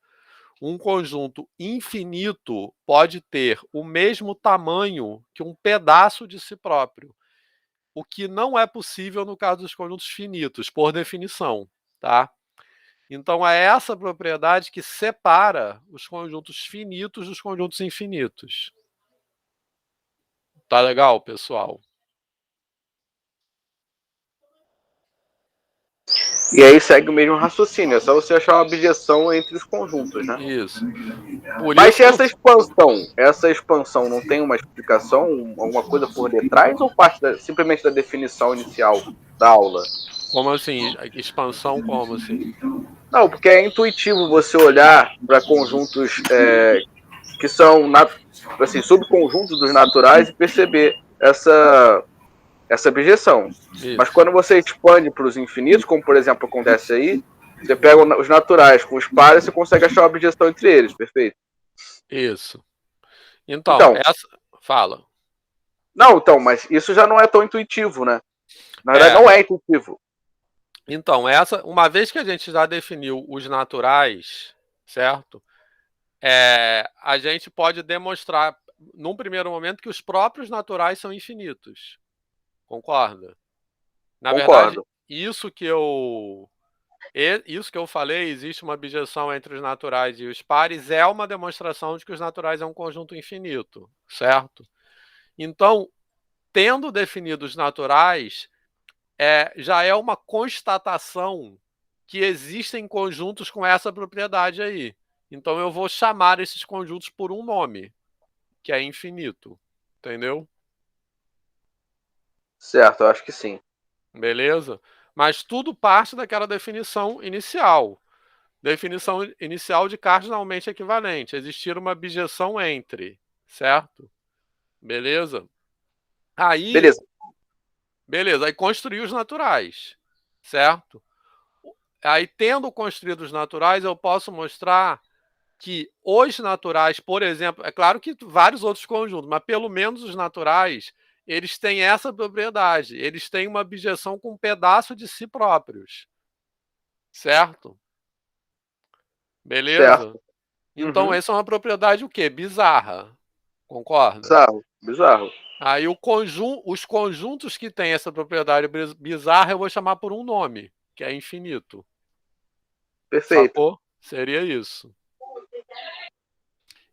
Um conjunto infinito pode ter o mesmo tamanho que um pedaço de si próprio, o que não é possível no caso dos conjuntos finitos, por definição, tá? Então é essa propriedade que separa os conjuntos finitos dos conjuntos infinitos. Tá legal, pessoal? E aí segue o mesmo raciocínio, é só você achar uma objeção entre os conjuntos, né? Isso. Por Mas isso essa expansão não tem uma explicação, alguma coisa por detrás, ou parte simplesmente da definição inicial da aula? Como assim? Expansão como assim? Não, porque é intuitivo você olhar para conjuntos que são assim, subconjuntos dos naturais e perceber essa objeção. Isso. Mas quando você expande para os infinitos, como por exemplo acontece aí, você pega os naturais com os pares, você consegue achar uma objeção entre eles, perfeito? Isso. Então, essa... Fala. Não, então, mas isso já não é tão intuitivo, né? Na verdade, não é intuitivo. Então, uma vez que a gente já definiu os naturais, certo? A gente pode demonstrar, num primeiro momento, que os próprios naturais são infinitos. Concorda? Na verdade, isso que eu falei, existe uma objeção entre os naturais e os pares, é uma demonstração de que os naturais é um conjunto infinito, certo? Então, tendo definido os naturais, já é uma constatação que existem conjuntos com essa propriedade aí. Então, eu vou chamar esses conjuntos por um nome, que é infinito. Entendeu? Certo, eu acho que sim. Beleza? Mas tudo parte daquela definição inicial. Definição inicial de cardinalmente equivalente. Existir uma objeção entre, certo? Beleza? Beleza, aí construir os naturais, certo? Aí, tendo construído os naturais, eu posso mostrar que os naturais, por exemplo, é claro que vários outros conjuntos, mas pelo menos os naturais, eles têm essa propriedade. Eles têm uma objeção com um pedaço de si próprios. Certo? Beleza? Certo. Então, essa é uma propriedade o quê? Bizarra. Concorda? Bizarro. Aí os conjuntos que têm essa propriedade bizarra eu vou chamar por um nome, que é infinito. Perfeito. Sacou? Seria isso.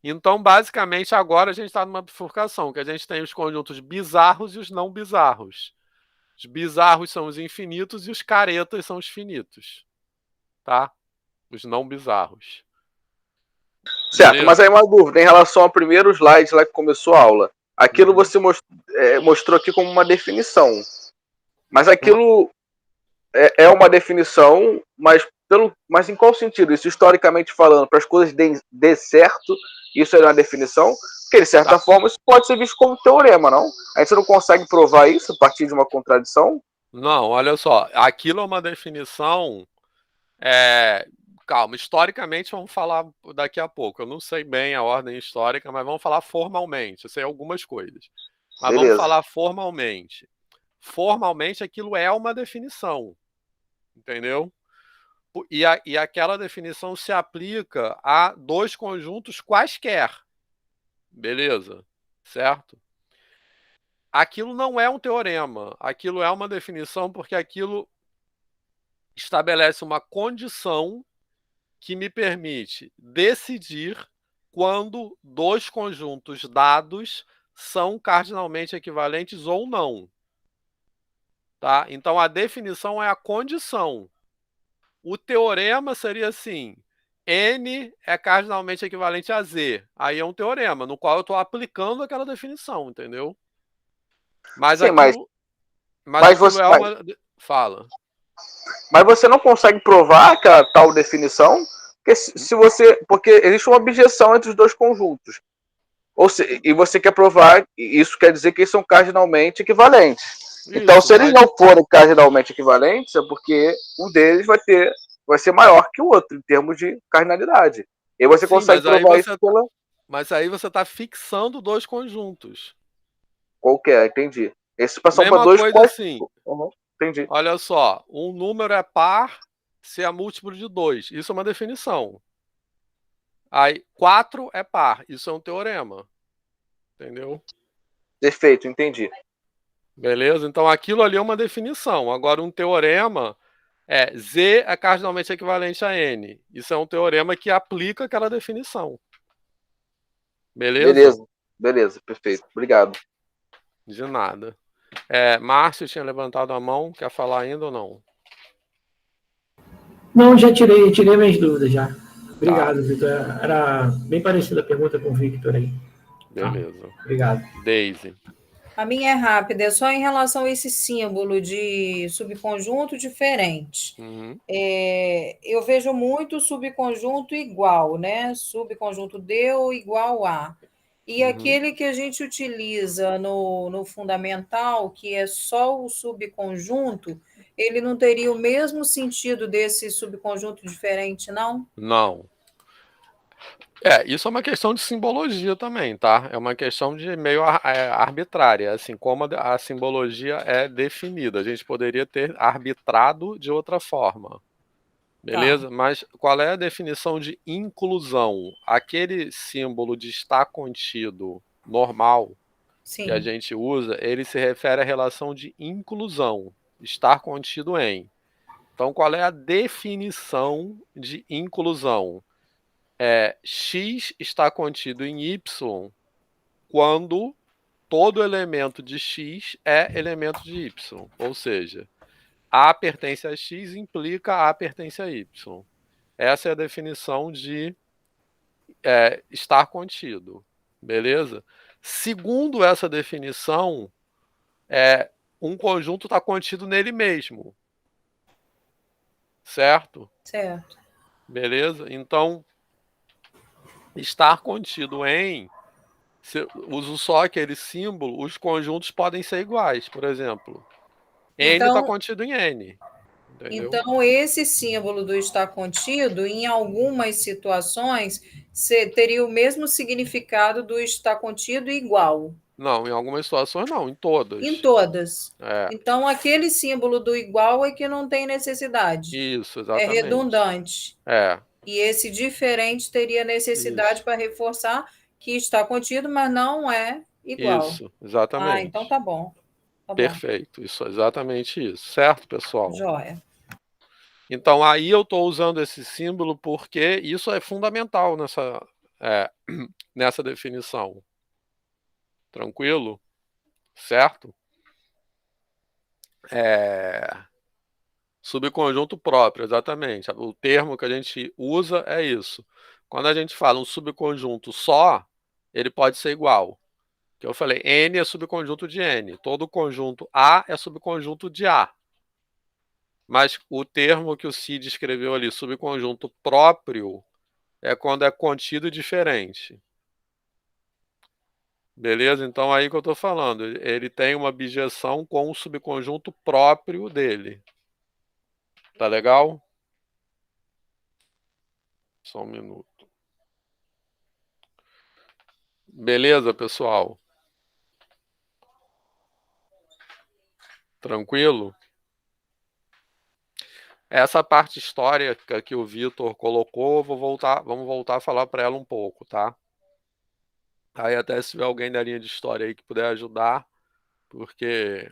Então, basicamente, agora a gente está numa bifurcação, que a gente tem os conjuntos bizarros e os não bizarros. Os bizarros são os infinitos e os caretas são os finitos. Tá? Os não bizarros. Certo, Beleza? mas aí uma dúvida em relação ao primeiro slide lá que começou a aula. Aquilo você mostrou aqui como uma definição. Mas aquilo é uma definição, mas em qual sentido? Isso historicamente falando, para as coisas dê certo, isso é uma definição? Porque, de certa forma, isso pode ser visto como teorema, não? A gente não consegue provar isso a partir de uma contradição? Não, olha só. Aquilo é uma definição... Calma, historicamente vamos falar daqui a pouco. Eu não sei bem a ordem histórica, mas vamos falar formalmente. Eu sei algumas coisas. Mas Beleza. vamos falar formalmente. Formalmente, aquilo é uma definição. Entendeu? E aquela definição se aplica a dois conjuntos quaisquer. Beleza? Certo? Aquilo não é um teorema. Aquilo é uma definição porque aquilo estabelece uma condição que me permite decidir quando dois conjuntos dados são cardinalmente equivalentes ou não. Tá? Então, a definição é a condição. O teorema seria assim: N é cardinalmente equivalente a Z. Aí é um teorema, no qual eu estou aplicando aquela definição, entendeu? Mas Sim, aquilo, mas aquilo você, é uma... Fala. Mas você não consegue provar aquela tal definição, porque existe uma objeção entre os dois conjuntos. E você quer provar, isso quer dizer que eles são cardinalmente equivalentes. Então, se eles não forem cardinalmente equivalentes, é porque um deles vai ser maior que o outro, em termos de cardinalidade. E você consegue provar isso pela... Mas aí você está fixando dois conjuntos. Qualquer, entendi. Esses são para dois coisa assim. Entendi. Olha só, um número é par se é múltiplo de 2. Isso é uma definição. Aí, 4 é par. Isso é um teorema. Entendeu? Perfeito, entendi. Beleza? Então, aquilo ali é uma definição. Agora, um teorema é Z é cardinalmente equivalente a N. Isso é um teorema que aplica aquela definição. Beleza? Beleza, perfeito. Obrigado. De nada. Márcio tinha levantado a mão. Quer falar ainda ou não? Não, já tirei minhas dúvidas já. Obrigado, Vitor. Era bem parecida a pergunta com o Victor aí. Beleza. Obrigado. Daisy. A minha é rápida, é só em relação a esse símbolo de subconjunto diferente. Eu vejo muito subconjunto igual, né? Subconjunto D ou igual a. E aquele que a gente utiliza no fundamental, que é só o subconjunto, ele não teria o mesmo sentido desse subconjunto diferente, não? Não. Isso é uma questão de simbologia também, tá? É uma questão de meio arbitrária, assim como a simbologia é definida. A gente poderia ter arbitrado de outra forma. Beleza? Mas qual é a definição de inclusão? Aquele símbolo de estar contido normal que a gente usa, ele se refere à relação de inclusão, estar contido em. Então, qual é a definição de inclusão? X está contido em Y quando todo elemento de X é elemento de Y. Ou seja, A pertence a X implica A pertence a Y. Essa é a definição de estar contido. Beleza? Segundo essa definição, um conjunto está contido nele mesmo. Certo? Certo. Beleza? Então, estar contido em... Se eu uso só aquele símbolo, os conjuntos podem ser iguais. Por exemplo, N está contido em N. Entendeu? Então, esse símbolo do estar contido, em algumas situações, teria o mesmo significado do estar contido igual. Não, em algumas situações não, em todas. Em todas. Então, aquele símbolo do igual é que não tem necessidade. Isso, exatamente. É redundante. E esse diferente teria necessidade para reforçar que está contido, mas não é igual. Isso, exatamente. Então tá bom. Perfeito, isso, exatamente isso. Certo, pessoal? Joia. Então, aí eu estou usando esse símbolo porque isso é fundamental nessa definição. Tranquilo? Certo? Subconjunto próprio, exatamente. O termo que a gente usa é isso. Quando a gente fala um subconjunto só, ele pode ser igual. Que eu falei, N é subconjunto de N. Todo conjunto A é subconjunto de A. Mas o termo que o Cid escreveu ali, subconjunto próprio, é quando é contido diferente. Beleza? Então aí que eu estou falando. Ele tem uma objeção com o subconjunto próprio dele. Tá legal? Só um minuto. Beleza, pessoal? Tranquilo? Essa parte histórica que o Vitor colocou, vamos voltar a falar para ela um pouco, tá? Aí até se tiver alguém da linha de história aí que puder ajudar, porque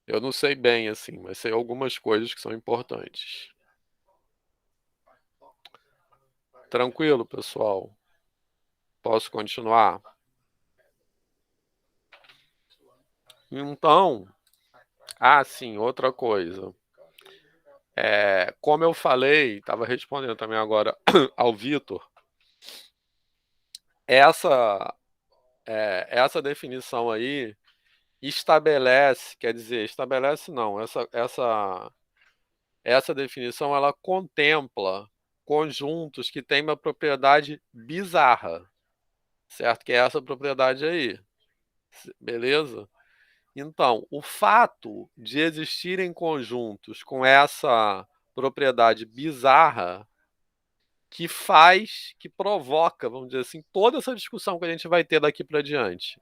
eu não sei bem, assim, mas sei algumas coisas que são importantes. Tranquilo, pessoal? Posso continuar? Então, sim, outra coisa. Como eu falei, estava respondendo também agora ao Vitor, essa definição aí estabelece, quer dizer, estabelece não, essa definição ela contempla conjuntos que têm uma propriedade bizarra, certo? Que é essa propriedade aí, beleza? Então, o fato de existirem conjuntos com essa propriedade bizarra que provoca, vamos dizer assim, toda essa discussão que a gente vai ter daqui para diante.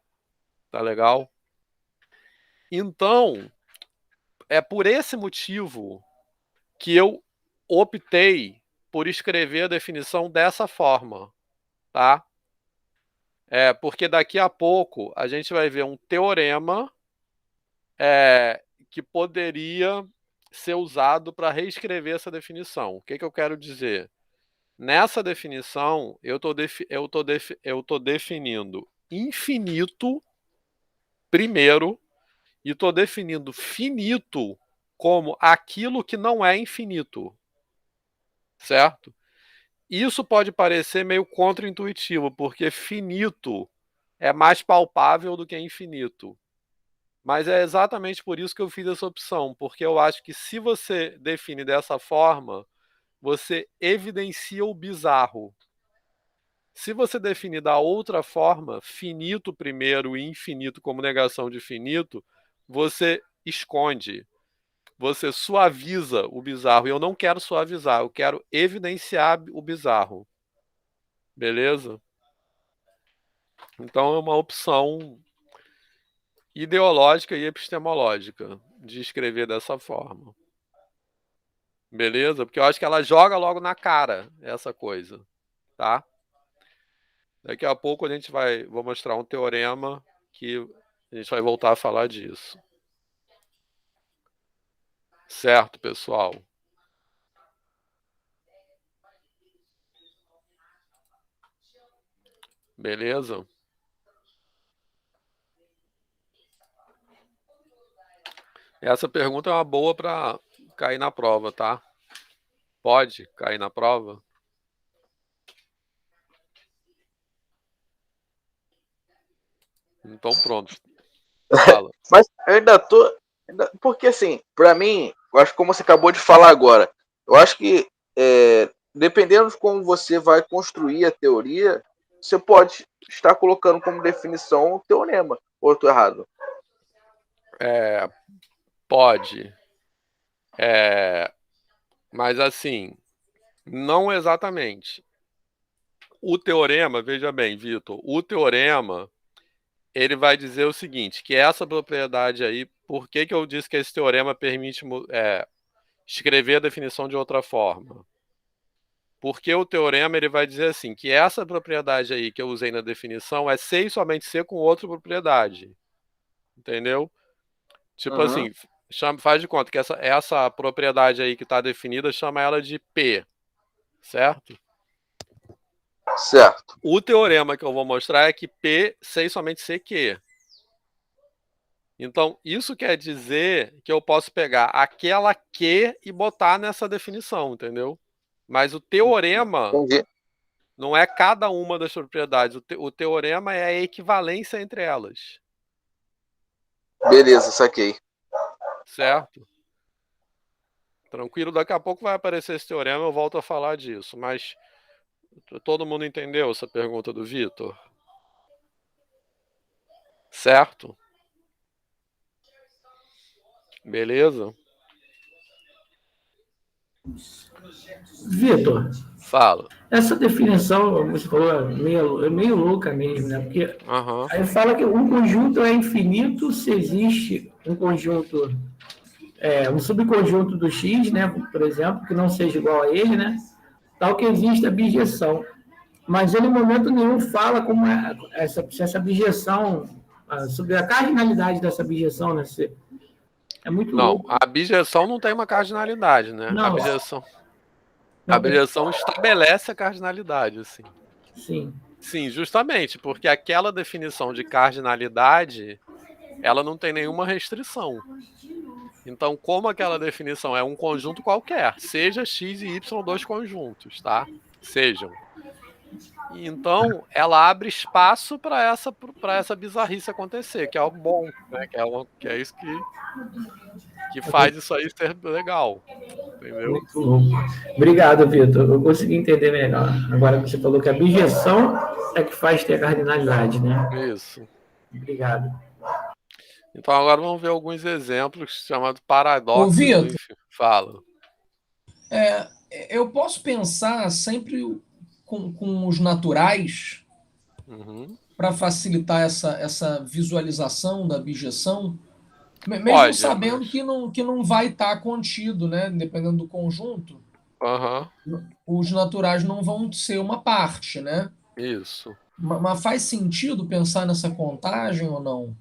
Tá legal? Então, é por esse motivo que eu optei por escrever a definição dessa forma, tá? Porque daqui a pouco a gente vai ver um teorema que poderia ser usado para reescrever essa definição. O que eu quero dizer? Nessa definição, eu tô definindo infinito primeiro e estou definindo finito como aquilo que não é infinito, certo? Isso pode parecer meio contraintuitivo, porque finito é mais palpável do que infinito. Mas é exatamente por isso que eu fiz essa opção, porque eu acho que se você define dessa forma, você evidencia o bizarro. Se você definir da outra forma, finito primeiro e infinito como negação de finito, você esconde, você suaviza o bizarro. E eu não quero suavizar, eu quero evidenciar o bizarro. Beleza? Então é uma opção ideológica e epistemológica de escrever dessa forma. Beleza? Porque eu acho que ela joga logo na cara essa coisa, tá? Daqui a pouco vou mostrar um teorema que a gente vai voltar a falar disso. Certo, pessoal? Beleza? Essa pergunta é uma boa para cair na prova, tá? Pode cair na prova? Então pronto. Fala. Mas eu ainda tô. Porque assim, pra mim, eu acho que como você acabou de falar agora, eu acho que dependendo de como você vai construir a teoria, você pode estar colocando como definição o teorema. Ou eu tô errado? Pode. Mas assim, não exatamente. O teorema, veja bem, Vitor, o teorema ele vai dizer o seguinte, que essa propriedade aí, por que eu disse que esse teorema permite escrever a definição de outra forma? Porque o teorema ele vai dizer assim, que essa propriedade aí que eu usei na definição é ser e somente ser com outra propriedade. Entendeu? Tipo assim, faz de conta que essa propriedade aí que está definida, chama ela de P, certo? Certo. O teorema que eu vou mostrar é que P sei somente CQ. Então, isso quer dizer que eu posso pegar aquela Q e botar nessa definição, entendeu? Mas o teorema Entendi. não é cada uma das propriedades. O teorema é a equivalência entre elas. Beleza, saquei. Certo? Tranquilo, daqui a pouco vai aparecer esse teorema, eu volto a falar disso. Mas todo mundo entendeu essa pergunta do Vitor? Certo? Beleza? Vitor, Fala. essa definição, você falou, é meio louca mesmo, né? Porque aí fala que um conjunto é infinito se existe um conjunto, um subconjunto do X, né? Por exemplo, que não seja igual a ele, né? Tal que existe a bijeção. Mas ele, em momento nenhum, fala como essa bijeção, sobre a cardinalidade dessa bijeção, né? É muito louco. Não, a bijeção não tem uma cardinalidade, né? Não. A bijeção estabelece a cardinalidade, assim. Sim. Sim, justamente, porque aquela definição de cardinalidade, ela não tem nenhuma restrição. Então, como aquela definição é um conjunto qualquer, seja X e Y dois conjuntos, tá? Sejam. Então, ela abre espaço para essa bizarrice acontecer, que é algo bom, né? Que é isso que faz isso aí ser legal. Entendeu? Muito louco. Obrigado, Vitor. Eu consegui entender melhor. Agora você falou que a bijeção é que faz ter a cardinalidade, né? Isso. Obrigado. Então agora vamos ver alguns exemplos chamados paradoxos. Ô, Vitor, fala. Eu posso pensar sempre com os naturais para facilitar essa visualização da bijeção, mesmo Pode, sabendo mas... que não vai estar contido, né? Dependendo do conjunto, os naturais não vão ser uma parte, né? Isso. Mas faz sentido pensar nessa contagem ou não?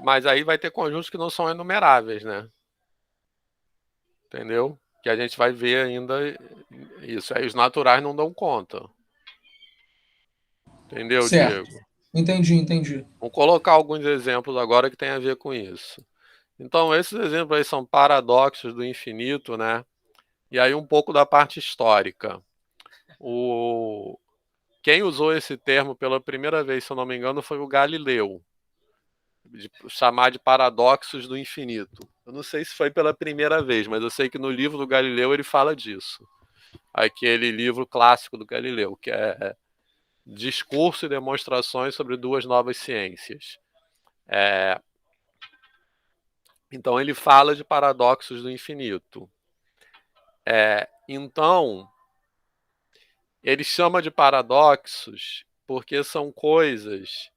Mas aí vai ter conjuntos que não são enumeráveis, né? Entendeu? Que a gente vai ver ainda isso. Aí os naturais não dão conta. Entendeu, certo. Diego? Entendi. Vou colocar alguns exemplos agora que tem a ver com isso. Então, esses exemplos aí são paradoxos do infinito, né? E aí um pouco da parte histórica. Quem usou esse termo pela primeira vez, se eu não me engano, foi o Galileu. De chamar de paradoxos do infinito. Eu não sei se foi pela primeira vez, mas eu sei que no livro do Galileu ele fala disso. Aquele livro clássico do Galileu, que é Discurso e Demonstrações sobre Duas Novas Ciências. Então ele fala de paradoxos do infinito. Então, ele chama de paradoxos porque são coisas...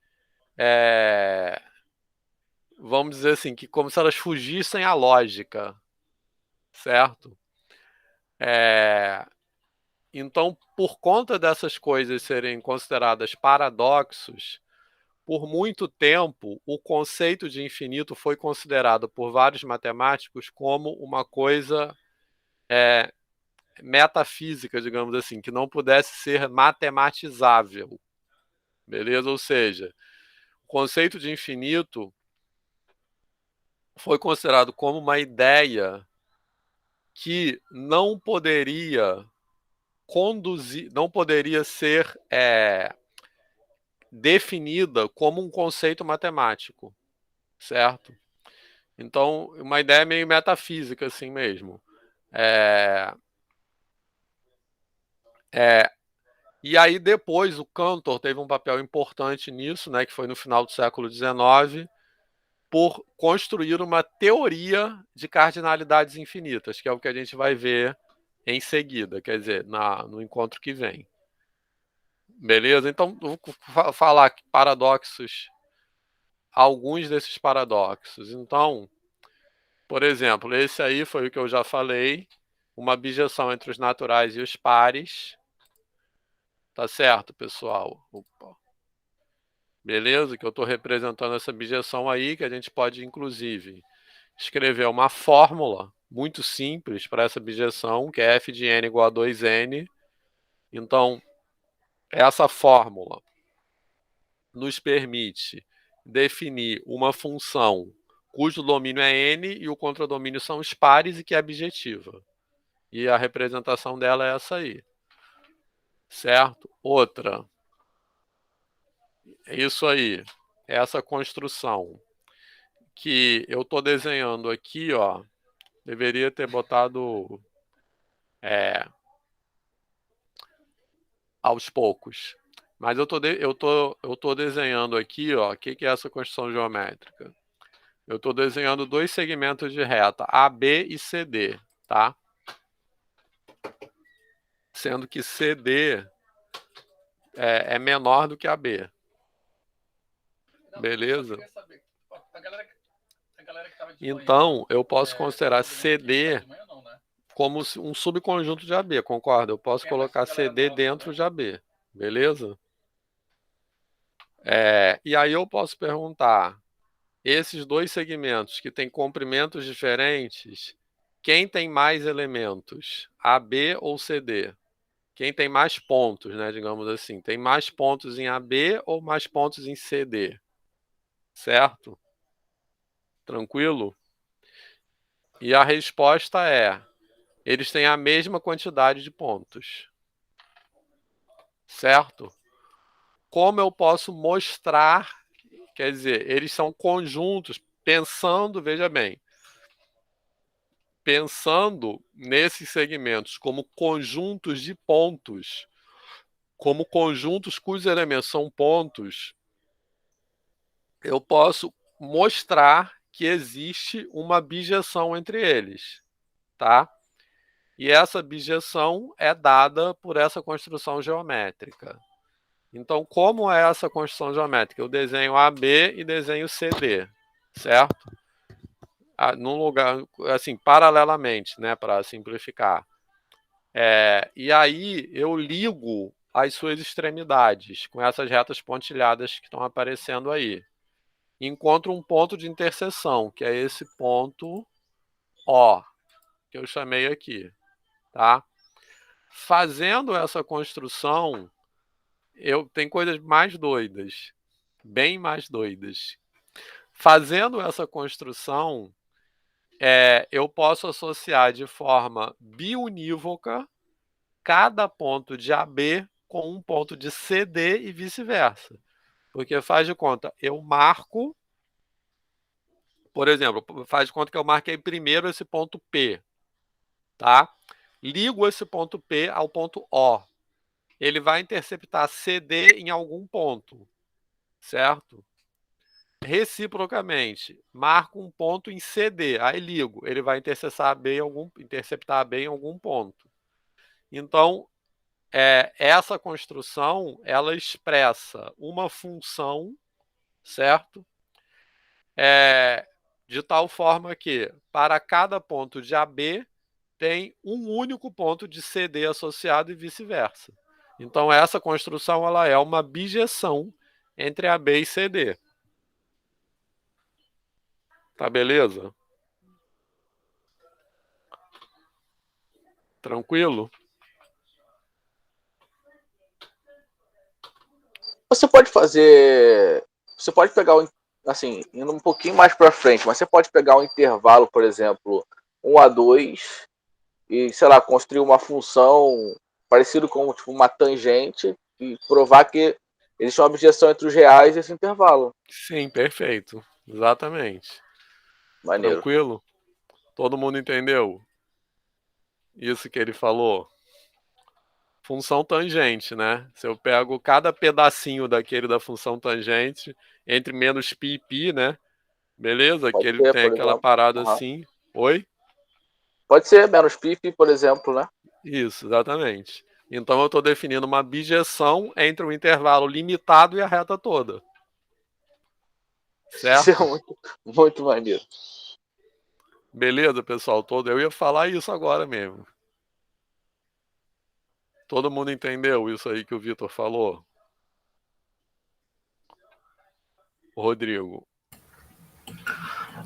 vamos dizer assim, que como se elas fugissem à lógica, certo? Então, por conta dessas coisas serem consideradas paradoxos, por muito tempo, o conceito de infinito foi considerado por vários matemáticos como uma coisa metafísica, digamos assim, que não pudesse ser matematizável, beleza? Ou seja, o conceito de infinito foi considerado como uma ideia que não poderia ser definida como um conceito matemático, certo? Então, uma ideia meio metafísica assim mesmo. E aí depois o Cantor teve um papel importante nisso, né, que foi no final do século XIX, por construir uma teoria de cardinalidades infinitas, que é o que a gente vai ver em seguida, quer dizer, no encontro que vem. Beleza? Então, eu vou falar aqui paradoxos, alguns desses paradoxos. Então, por exemplo, esse aí foi o que eu já falei, uma bijeção entre os naturais e os pares. Tá certo, pessoal? Opa. Beleza? Que eu estou representando essa bijeção aí, que a gente pode, inclusive, escrever uma fórmula muito simples para essa bijeção, que é f de n igual a 2n. Então, essa fórmula nos permite definir uma função cujo domínio é n e o contradomínio são os pares e que é bijetiva. E a representação dela é essa aí. Certo? Outra. É isso aí. Essa construção que eu estou desenhando aqui, ó, deveria ter botado aos poucos. Mas eu tô desenhando aqui, ó, o que é essa construção geométrica? Eu estou desenhando dois segmentos de reta, AB e CD, tá? Sendo que CD é menor do que AB. Beleza? Então, eu posso considerar CD como um subconjunto de AB, concorda? Eu posso colocar CD dentro de AB, beleza? E aí eu posso perguntar, esses dois segmentos que têm comprimentos diferentes, quem tem mais elementos, AB ou CD? Quem tem mais pontos, né, digamos assim, tem mais pontos em AB ou mais pontos em CD? Certo? Tranquilo? E a resposta é, eles têm a mesma quantidade de pontos. Certo? Como eu posso mostrar, quer dizer, eles são conjuntos, pensando, veja bem, pensando nesses segmentos como conjuntos de pontos, como conjuntos cujos elementos são pontos, eu posso mostrar que existe uma bijeção entre eles, tá? E essa bijeção é dada por essa construção geométrica. Então, como é essa construção geométrica? Eu desenho AB e desenho CD, certo? Num lugar, assim, paralelamente, né, para simplificar. E aí eu ligo as suas extremidades com essas retas pontilhadas que estão aparecendo aí. Encontro um ponto de interseção, que é esse ponto O, que eu chamei aqui, tá? Fazendo essa construção, tem coisas mais doidas, bem mais doidas. Fazendo essa construção, eu posso associar de forma biunívoca cada ponto de AB com um ponto de CD e vice-versa. Porque faz de conta, eu marco, por exemplo, faz de conta que eu marquei primeiro esse ponto P, tá? Ligo esse ponto P ao ponto O. Ele vai interceptar CD em algum ponto, certo? Reciprocamente, marco um ponto em CD, aí ligo, ele vai interceptar AB em algum ponto. Então, essa construção, ela expressa uma função, certo? De tal forma que, para cada ponto de AB, tem um único ponto de CD associado e vice-versa. Então, essa construção ela é uma bijeção entre AB e CD. Tá beleza? Tranquilo? Você pode pegar, assim, indo um pouquinho mais para frente, mas você pode pegar um intervalo, por exemplo, 1 a 2, e, sei lá, construir uma função parecido com tipo, uma tangente e provar que existe uma objeção entre os reais e esse intervalo. Sim, perfeito. Exatamente. Maneiro. Tranquilo? Todo mundo entendeu? Isso que ele falou? Função tangente, né? Se eu pego cada pedacinho daquele da função tangente, entre menos π e π, né? Beleza? Pode que ele ser, tem aquela exemplo. parada assim. Oi? Pode ser menos π, por exemplo, né? Isso, exatamente. Então eu estou definindo uma bijeção entre o intervalo limitado e a reta toda. Certo? Isso é muito, muito maneiro. Beleza, pessoal todo? Eu ia falar isso agora mesmo. Todo mundo entendeu isso aí que o Vitor falou? O Rodrigo.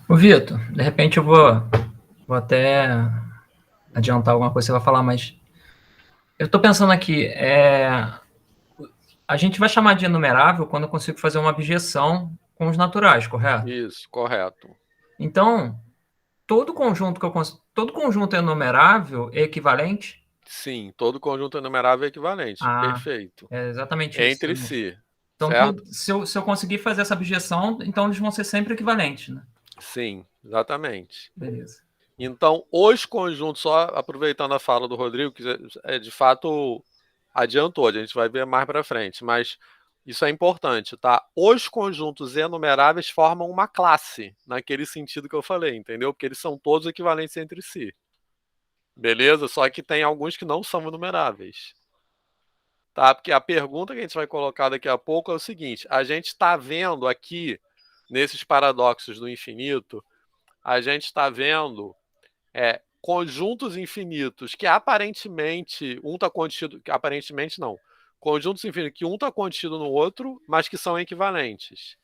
Ô, Vitor, de repente eu vou até adiantar alguma coisa que você vai falar, mas eu estou pensando aqui, A gente vai chamar de enumerável quando eu consigo fazer uma objeção com os naturais, correto? Isso, correto. Então, todo conjunto enumerável é equivalente? Sim, todo conjunto enumerável é equivalente. Perfeito. É exatamente isso. Entre si. Então, certo? se eu conseguir fazer essa objeção, então eles vão ser sempre equivalentes, né? Sim, exatamente. Beleza. Então, os conjuntos, só aproveitando a fala do Rodrigo, que de fato adiantou, a gente vai ver mais para frente, mas isso é importante, tá? Os conjuntos enumeráveis formam uma classe, naquele sentido que eu falei, entendeu? Porque eles são todos equivalentes entre si. Beleza? Só que tem alguns que não são enumeráveis. Tá? Porque a pergunta que a gente vai colocar daqui a pouco é o seguinte: a gente está vendo aqui, nesses paradoxos do infinito, a gente está vendo conjuntos infinitos que aparentemente um está contido, aparentemente não, conjuntos infinitos que um está contido no outro, mas que são equivalentes.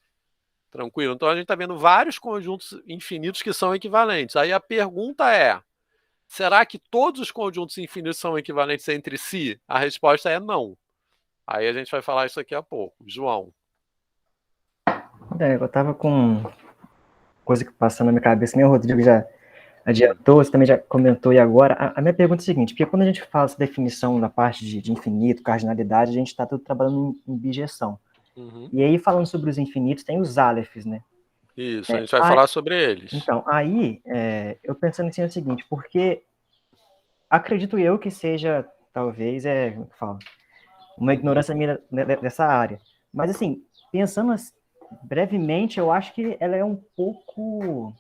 Tranquilo? Então a gente está vendo vários conjuntos infinitos que são equivalentes. Aí a pergunta é: será que todos os conjuntos infinitos são equivalentes entre si? A resposta é não. Aí a gente vai falar isso daqui a pouco. João. Eu estava com coisa que passando na minha cabeça, nem o Rodrigo já adiantou, você também já comentou, e agora, a minha pergunta é a seguinte, porque quando a gente fala essa definição na parte de infinito, cardinalidade, a gente está tudo trabalhando em bijeção. E aí, falando sobre os infinitos, tem os álefes, né? Isso, a gente vai falar sobre eles. Então, aí, eu pensando assim, é o seguinte, porque acredito eu que seja, talvez, como eu falo, uma ignorância minha dessa área. Mas, assim, pensando brevemente, eu acho que ela é um pouco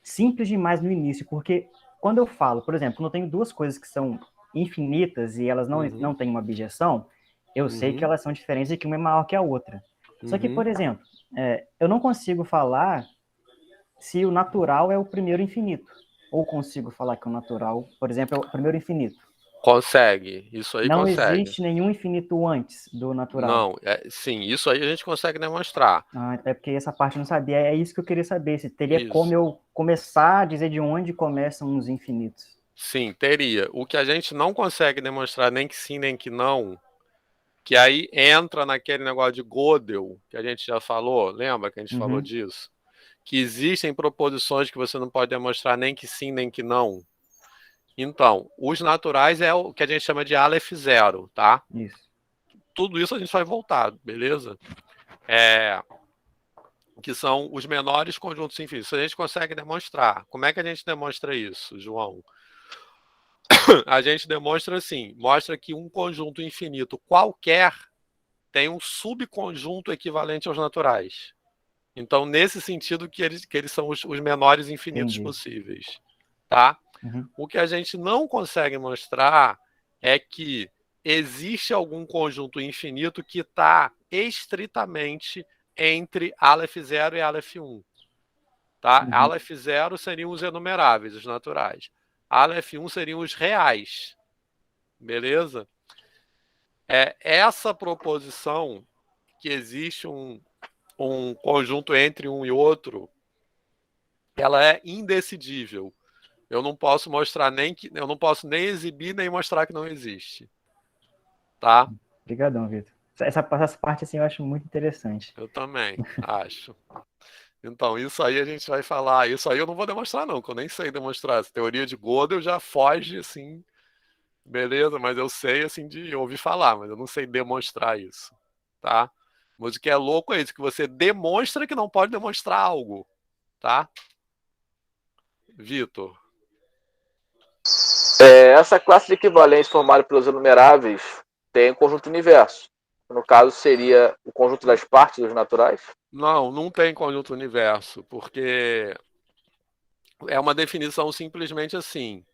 simples demais no início, porque quando eu falo, por exemplo, quando eu tenho duas coisas que são infinitas e elas não têm uma objeção, eu sei que elas são diferentes e que uma é maior que a outra. Só que, por exemplo, eu não consigo falar se o natural é o primeiro infinito. Ou consigo falar que o natural, por exemplo, é o primeiro infinito. Consegue, isso aí não consegue. Não existe nenhum infinito antes do natural. Não, sim, isso aí a gente consegue demonstrar. Até porque essa parte eu não sabia, é isso que eu queria saber, se teria como eu começar a dizer de onde começam os infinitos. Sim, teria. O que a gente não consegue demonstrar nem que sim, nem que não, que aí entra naquele negócio de Gödel, que a gente já falou, lembra que a gente falou disso? Que existem proposições que você não pode demonstrar nem que sim, nem que não. Então, os naturais é o que a gente chama de Aleph zero, tá? Isso. Tudo isso a gente vai voltar, beleza? Que são os menores conjuntos infinitos. Isso a gente consegue demonstrar. Como é que a gente demonstra isso, João? A gente demonstra assim, mostra que um conjunto infinito qualquer tem um subconjunto equivalente aos naturais. Então, nesse sentido que eles são os menores infinitos possíveis. Tá? O que a gente não consegue mostrar é que existe algum conjunto infinito que está estritamente entre Aleph 0 e Aleph 1. Tá? Aleph 0 seriam os enumeráveis, os naturais. Aleph 1 seriam os reais. Beleza? Essa proposição que existe um conjunto entre um e outro, ela é indecidível. Eu não posso mostrar eu não posso nem exibir nem mostrar que não existe. Tá? Obrigadão, Vitor. Essa parte assim eu acho muito interessante. Eu também acho. Então, isso aí a gente vai falar. Isso aí eu não vou demonstrar, não, que eu nem sei demonstrar. Essa teoria de Gödel já foge, assim, beleza, mas eu sei, assim, de ouvir falar, mas eu não sei demonstrar isso, tá? Mas o que é louco é isso, que você demonstra que não pode demonstrar algo, tá? Vitor. Essa classe de equivalência formada pelos enumeráveis tem um conjunto universo. No caso, seria o conjunto das partes dos naturais? Não tem conjunto universo, porque é uma definição simplesmente assim.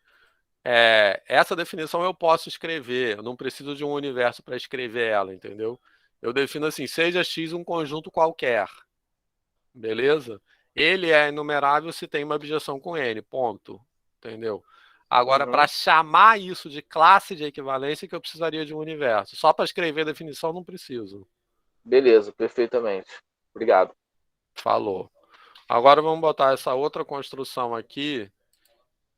Essa definição eu posso escrever, eu não preciso de um universo para escrever ela, entendeu? Eu defino assim, seja X um conjunto qualquer, beleza? Ele é enumerável se tem uma objeção com N, ponto, entendeu? Agora, para chamar isso de classe de equivalência, que eu precisaria de um universo. Só para escrever a definição, não preciso. Beleza, perfeitamente. Obrigado. Falou. Agora vamos botar essa outra construção aqui,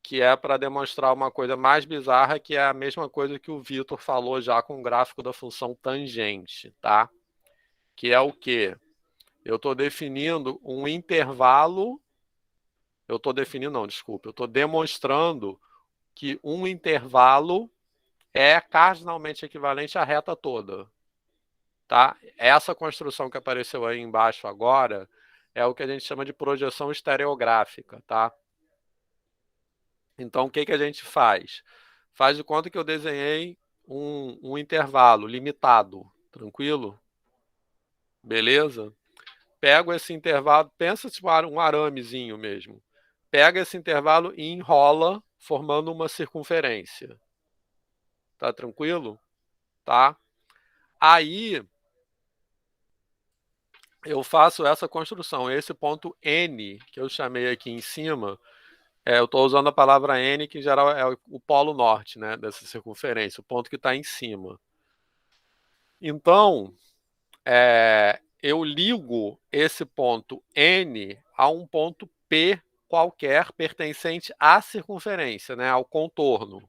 que é para demonstrar uma coisa mais bizarra, que é a mesma coisa que o Vitor falou já com o gráfico da função tangente, tá? Que é o quê? Eu estou definindo um intervalo. Eu estou demonstrando que um intervalo é cardinalmente equivalente à reta toda. Tá? Essa construção que apareceu aí embaixo agora é o que a gente chama de projeção estereográfica. Tá? Então, o que a gente faz? Faz de conta que eu desenhei um intervalo limitado. Tranquilo? Beleza? Pego esse intervalo, pensa tipo um aramezinho mesmo. Pega esse intervalo e enrola, formando uma circunferência. Tá tranquilo? Tá? Aí, eu faço essa construção. Esse ponto N, que eu chamei aqui em cima, eu estou usando a palavra N, que em geral é o polo norte, né, dessa circunferência, o ponto que está em cima. Então, eu ligo esse ponto N a um ponto P qualquer pertencente à circunferência, né, ao contorno.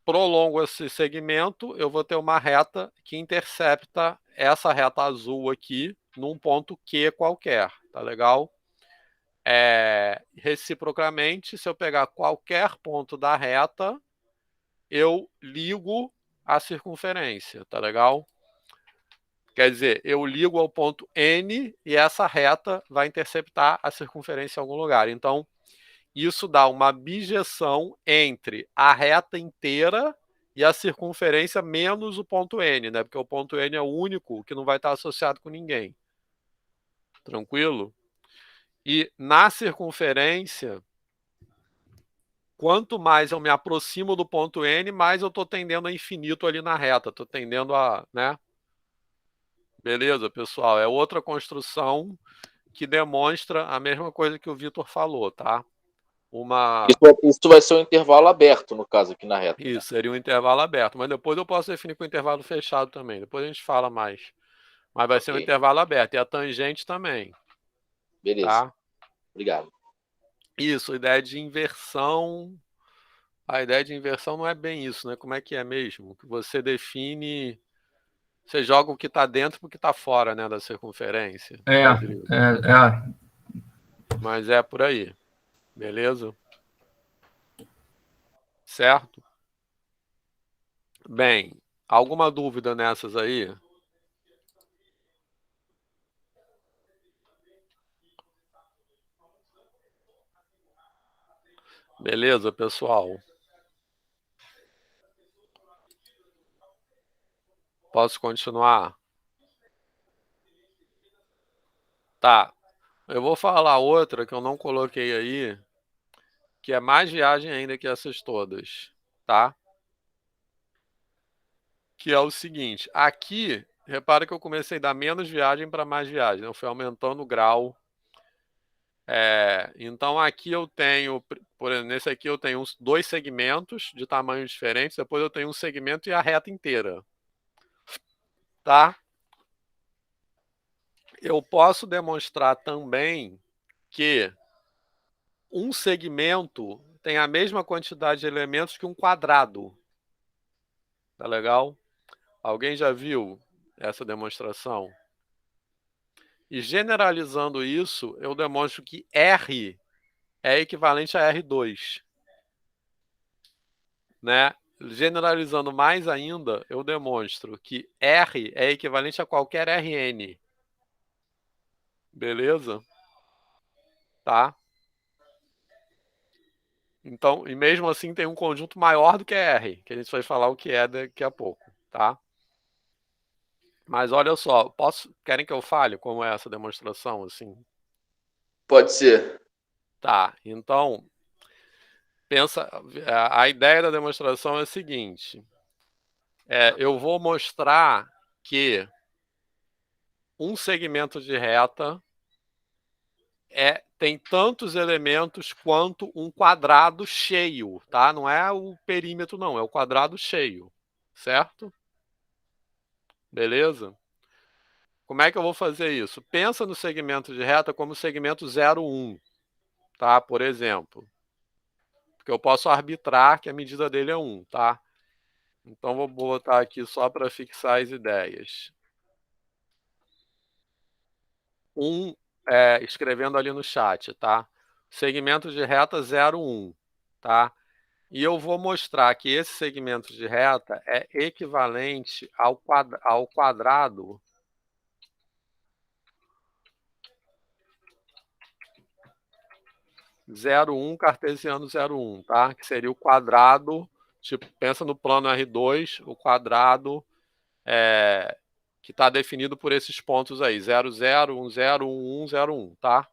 Prolongo esse segmento, eu vou ter uma reta que intercepta essa reta azul aqui num ponto Q qualquer, tá legal? Reciprocamente, se eu pegar qualquer ponto da reta, eu ligo a circunferência, tá legal? Quer dizer, eu ligo ao ponto N e essa reta vai interceptar a circunferência em algum lugar. Então, isso dá uma bijeção entre a reta inteira e a circunferência menos o ponto N, né? Porque o ponto N é o único que não vai estar associado com ninguém. Tranquilo? E na circunferência, quanto mais eu me aproximo do ponto N, mais eu estou tendendo a infinito ali na reta. Estou tendendo a, né? Beleza, pessoal? É outra construção que demonstra a mesma coisa que o Vitor falou, tá? Isso vai ser um intervalo aberto, no caso, aqui na reta. Isso, né? Seria um intervalo aberto, mas depois eu posso definir com intervalo fechado também. Depois a gente fala mais. Mas vai ser um intervalo aberto. E a tangente também. Beleza. Tá? Obrigado. Isso, a ideia de inversão. A ideia de inversão não é bem isso, né? Como é que é mesmo? Que você define. Você joga o que está dentro para o que está fora, né, da circunferência. Mas é por aí. Beleza? Certo? Bem, alguma dúvida nessas aí? Beleza, pessoal? Posso continuar? Tá. Eu vou falar outra que eu não coloquei aí, que é mais viagem ainda que essas todas, tá? Que é o seguinte, aqui, repara que eu comecei a dar menos viagem para mais viagem, eu fui aumentando o grau. Então aqui eu tenho, por exemplo, nesse aqui eu tenho dois segmentos de tamanhos diferentes, depois eu tenho um segmento e a reta inteira. Tá? Eu posso demonstrar também que um segmento tem a mesma quantidade de elementos que um quadrado. Tá legal? Alguém já viu essa demonstração? E generalizando isso, eu demonstro que R é equivalente a R2. Né? Generalizando mais ainda, eu demonstro que R é equivalente a qualquer Rn. Beleza? Tá? Então, e mesmo assim tem um conjunto maior do que R, que a gente vai falar o que é daqui a pouco, tá? Mas olha só, querem que eu fale como é essa demonstração, assim? Pode ser. Tá, então, pensa, a ideia da demonstração é a seguinte, eu vou mostrar que um segmento de reta tem tantos elementos quanto um quadrado cheio, tá? Não é o perímetro, não, é o quadrado cheio, certo? Beleza? Como é que eu vou fazer isso? Pensa no segmento de reta como segmento 0,1, tá? Por exemplo. Porque eu posso arbitrar que a medida dele é 1, tá? Então, vou botar aqui só para fixar as ideias. Escrevendo ali no chat, tá? Segmento de reta 0,1, tá? E eu vou mostrar que esse segmento de reta é equivalente ao quadrado cartesiano 0,1, tá? Que seria o quadrado, tipo, pensa no plano R2, o quadrado que está definido por esses pontos aí, 0, 0, 1, 0, 1, 1, 0, 1, tá?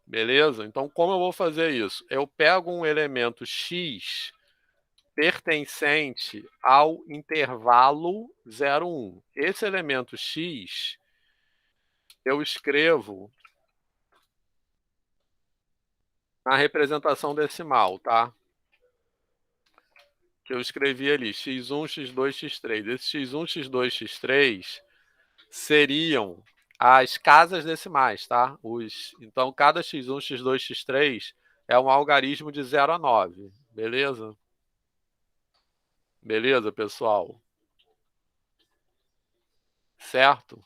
Beleza? Então, como eu vou fazer isso? Eu pego um elemento x pertencente ao intervalo 0, 1. Esse elemento x eu escrevo na representação decimal, tá? Que eu escrevi ali, x1, x2, x3. Esse x1, x2, x3 seriam as casas decimais, tá? Então, cada x1, x2, x3 é um algarismo de 0 a 9, beleza? Beleza, pessoal? Certo?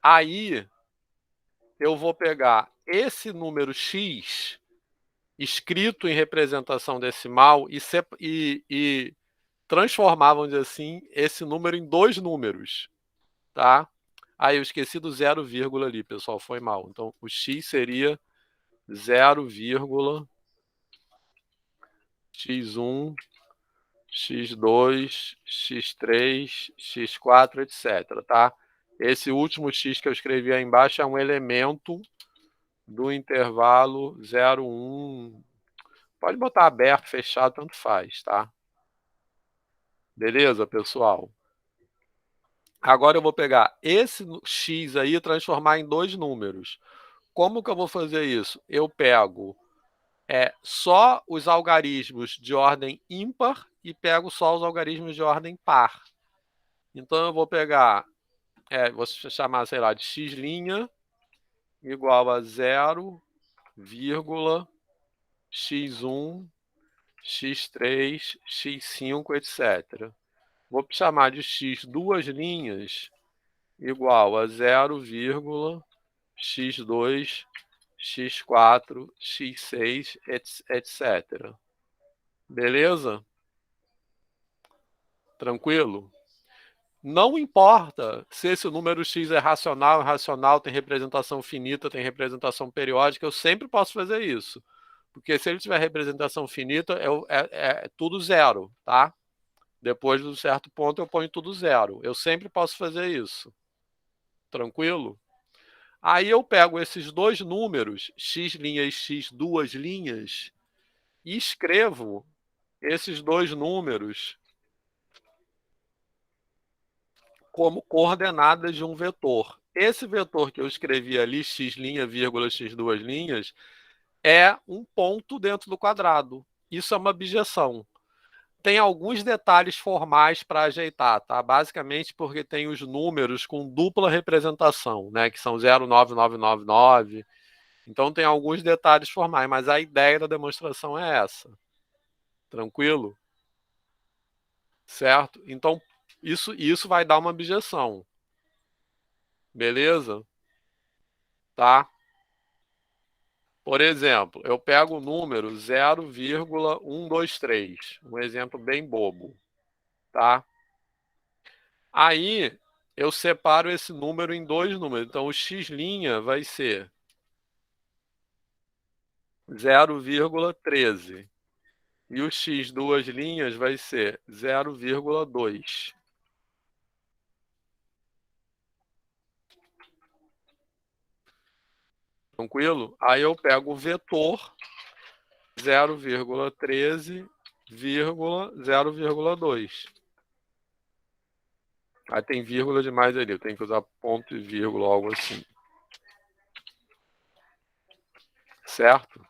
Aí, eu vou pegar esse número x escrito em representação decimal e transformar, vamos dizer assim, esse número em 2 números, tá? Aí eu esqueci do 0, ali, pessoal, foi mal. Então, o x seria 0, x1, x2, x3, x4, etc, tá? Esse último x que eu escrevi aí embaixo é um elemento do intervalo 0, 1. Pode botar aberto, fechado, tanto faz, tá? Beleza, pessoal? Agora eu vou pegar esse x aí e transformar em 2 números. Como que eu vou fazer isso? Eu pego só os algarismos de ordem ímpar e pego só os algarismos de ordem par. Então, eu vou pegar, vou chamar, sei lá, de x' igual a 0, x1, x3, x5, etc. Vou chamar de x duas linhas igual a 0, x2, x4, x6, etc. Beleza? Tranquilo? Não importa se esse número x é racional, irracional, tem representação finita, tem representação periódica, eu sempre posso fazer isso. Porque se ele tiver representação finita, é tudo zero, tá? Depois de um certo ponto, eu ponho tudo zero. Eu sempre posso fazer isso. Tranquilo? Aí eu pego esses 2 números, x' e x duas linhas, e escrevo esses 2 números como coordenadas de um vetor. Esse vetor que eu escrevi ali, x', x duas linhas, é um ponto dentro do quadrado. Isso é uma bijeção. Tem alguns detalhes formais para ajeitar, tá? Basicamente porque tem os números com dupla representação, né? Que são 09999. Então tem alguns detalhes formais, mas a ideia da demonstração é essa. Tranquilo? Certo? Então, isso vai dar uma bijeção. Beleza? Tá? Por exemplo, eu pego o número 0,123, um exemplo bem bobo, tá? Aí, eu separo esse número em 2 números. Então, o x' vai ser 0,13. E o x duas linhas vai ser 0,2. Tranquilo? Aí eu pego o vetor 0,13, 0,2. Aí tem vírgula demais ali, eu tenho que usar ponto e vírgula, algo assim. Certo?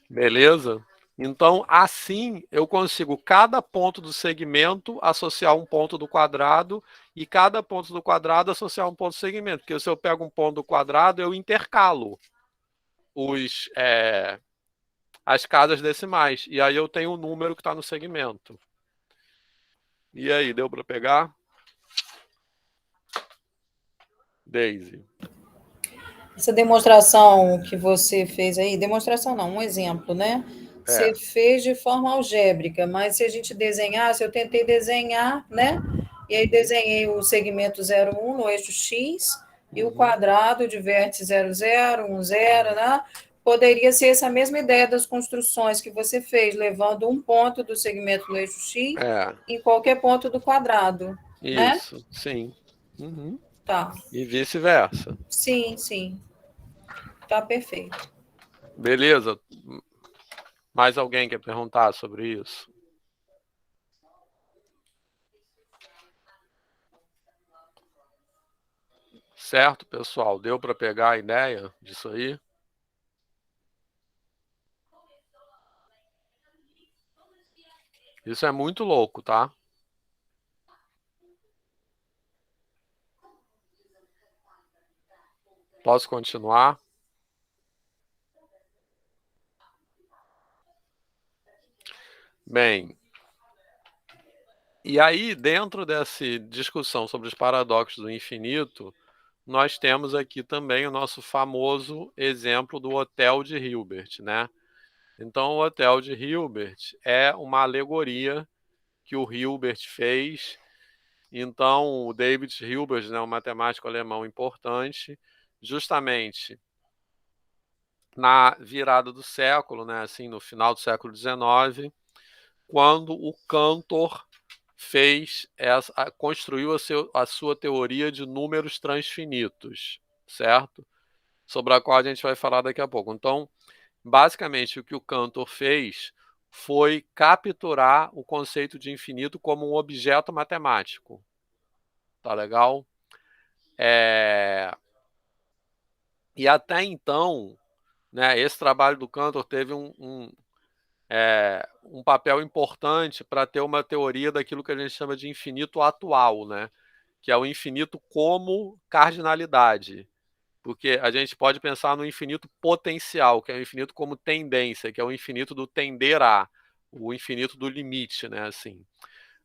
Beleza? Então, assim, eu consigo cada ponto do segmento associar um ponto do quadrado e cada ponto do quadrado associar um ponto do segmento. Porque se eu pego um ponto do quadrado, eu intercalo as casas decimais. E aí eu tenho o número que está no segmento. E aí, deu para pegar? Daisy. Essa demonstração que você fez aí, demonstração não, um exemplo, né? Você fez de forma algébrica, mas se a gente desenhasse, eu tentei desenhar, né? E aí desenhei o segmento 01 no eixo X e o quadrado de vértice 00, 10, né? Poderia ser essa mesma ideia das construções que você fez, levando um ponto do segmento no eixo X em qualquer ponto do quadrado, né? Isso, sim. Tá. E vice-versa. Sim, sim. Tá perfeito. Beleza. Mais alguém quer perguntar sobre isso? Certo, pessoal? Deu para pegar a ideia disso aí? Isso é muito louco, tá? Posso continuar? Bem, e aí, dentro dessa discussão sobre os paradoxos do infinito, nós temos aqui também o nosso famoso exemplo do Hotel de Hilbert, né? Então, o Hotel de Hilbert é uma alegoria que o Hilbert fez. Então, o David Hilbert, né, um matemático alemão importante, justamente na virada do século, né, assim, no final do século XIX, quando o Cantor construiu a sua teoria de números transfinitos, certo? Sobre a qual a gente vai falar daqui a pouco. Então, basicamente, o que o Cantor fez foi capturar o conceito de infinito como um objeto matemático. Tá legal? E até então, né, esse trabalho do Cantor teve um papel importante para ter uma teoria daquilo que a gente chama de infinito atual, né? Que é o infinito como cardinalidade. Porque a gente pode pensar no infinito potencial, que é o infinito como tendência, que é o infinito do tender a, o infinito do limite, né? Assim.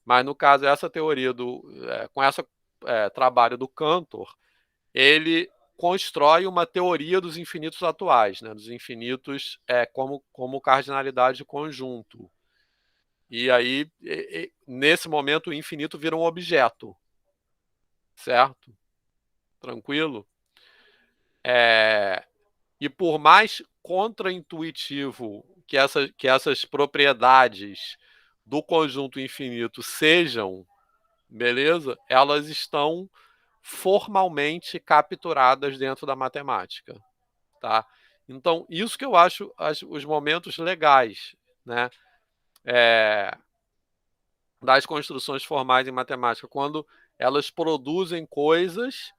Mas no caso, essa teoria com esse trabalho do Cantor, ele constrói uma teoria dos infinitos atuais, né? Dos infinitos como cardinalidade de conjunto. E aí, nesse momento, o infinito vira um objeto. Certo? Tranquilo? E por mais contraintuitivo que essas propriedades do conjunto infinito sejam, beleza? Elas estão formalmente capturadas dentro da matemática, tá? Então, isso que eu acho os momentos legais, né? Das construções formais em matemática, quando elas produzem coisas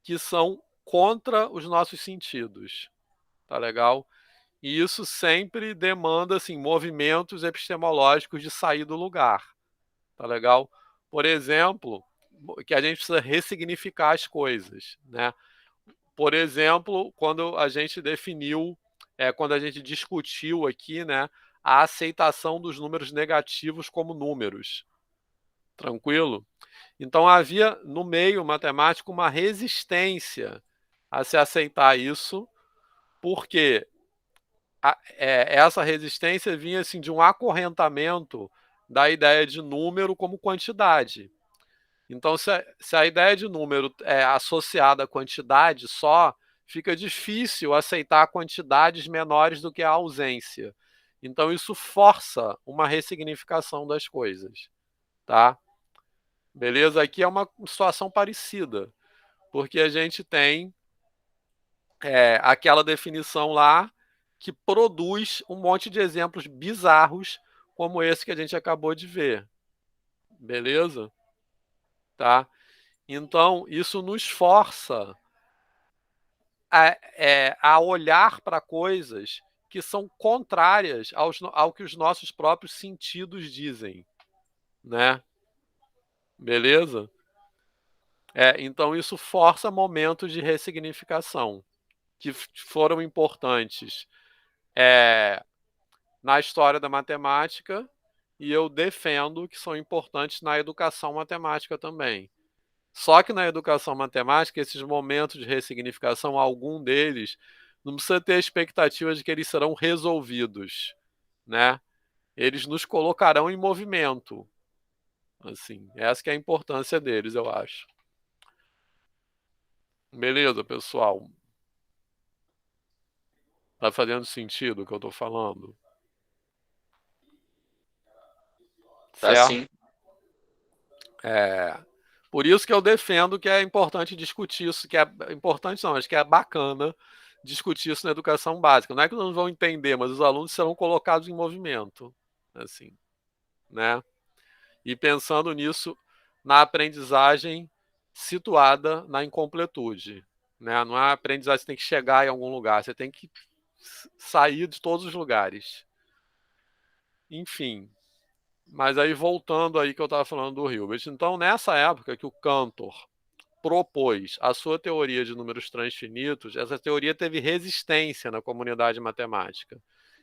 que são contra os nossos sentidos, tá legal? E isso sempre demanda assim, movimentos epistemológicos de sair do lugar, tá legal? Por exemplo, que a gente precisa ressignificar as coisas, né? Por exemplo, quando a gente definiu, quando a gente discutiu aqui, né, a aceitação dos números negativos como números, tranquilo? Então havia no meio matemático uma resistência a se aceitar isso, porque essa resistência vinha assim, de um acorrentamento da ideia de número como quantidade. Então, se a ideia de número é associada à quantidade só, fica difícil aceitar quantidades menores do que a ausência. Então, isso força uma ressignificação das coisas. Tá? Beleza? Aqui é uma situação parecida, porque a gente tem aquela definição lá que produz um monte de exemplos bizarros como esse que a gente acabou de ver. Beleza? Tá? Então, isso nos força a olhar para coisas que são contrárias ao que os nossos próprios sentidos dizem. Né? Beleza? Então, isso força momentos de ressignificação. que foram importantes na história da matemática, e eu defendo que são importantes na educação matemática também. Só que na educação matemática, esses momentos de ressignificação, algum deles, não precisa ter a expectativa de que eles serão resolvidos, né? Eles nos colocarão em movimento. Assim, essa que é a importância deles, eu acho. Beleza, pessoal? Tá fazendo sentido o que eu tô falando? Tá certo? sim. Por isso que eu defendo que é importante discutir isso, que é importante não, acho que é bacana discutir isso na educação básica. Não é que não vão entender, mas os alunos serão colocados em movimento, assim, né? E pensando nisso na aprendizagem situada na incompletude, né? Não é a aprendizagem que você tem que chegar em algum lugar, você tem que sair de todos os lugares. Enfim, mas aí voltando aí que eu estava falando do Hilbert. Então, nessa época que o Cantor propôs a sua teoria de números transfinitos, essa teoria teve resistência na comunidade matemática.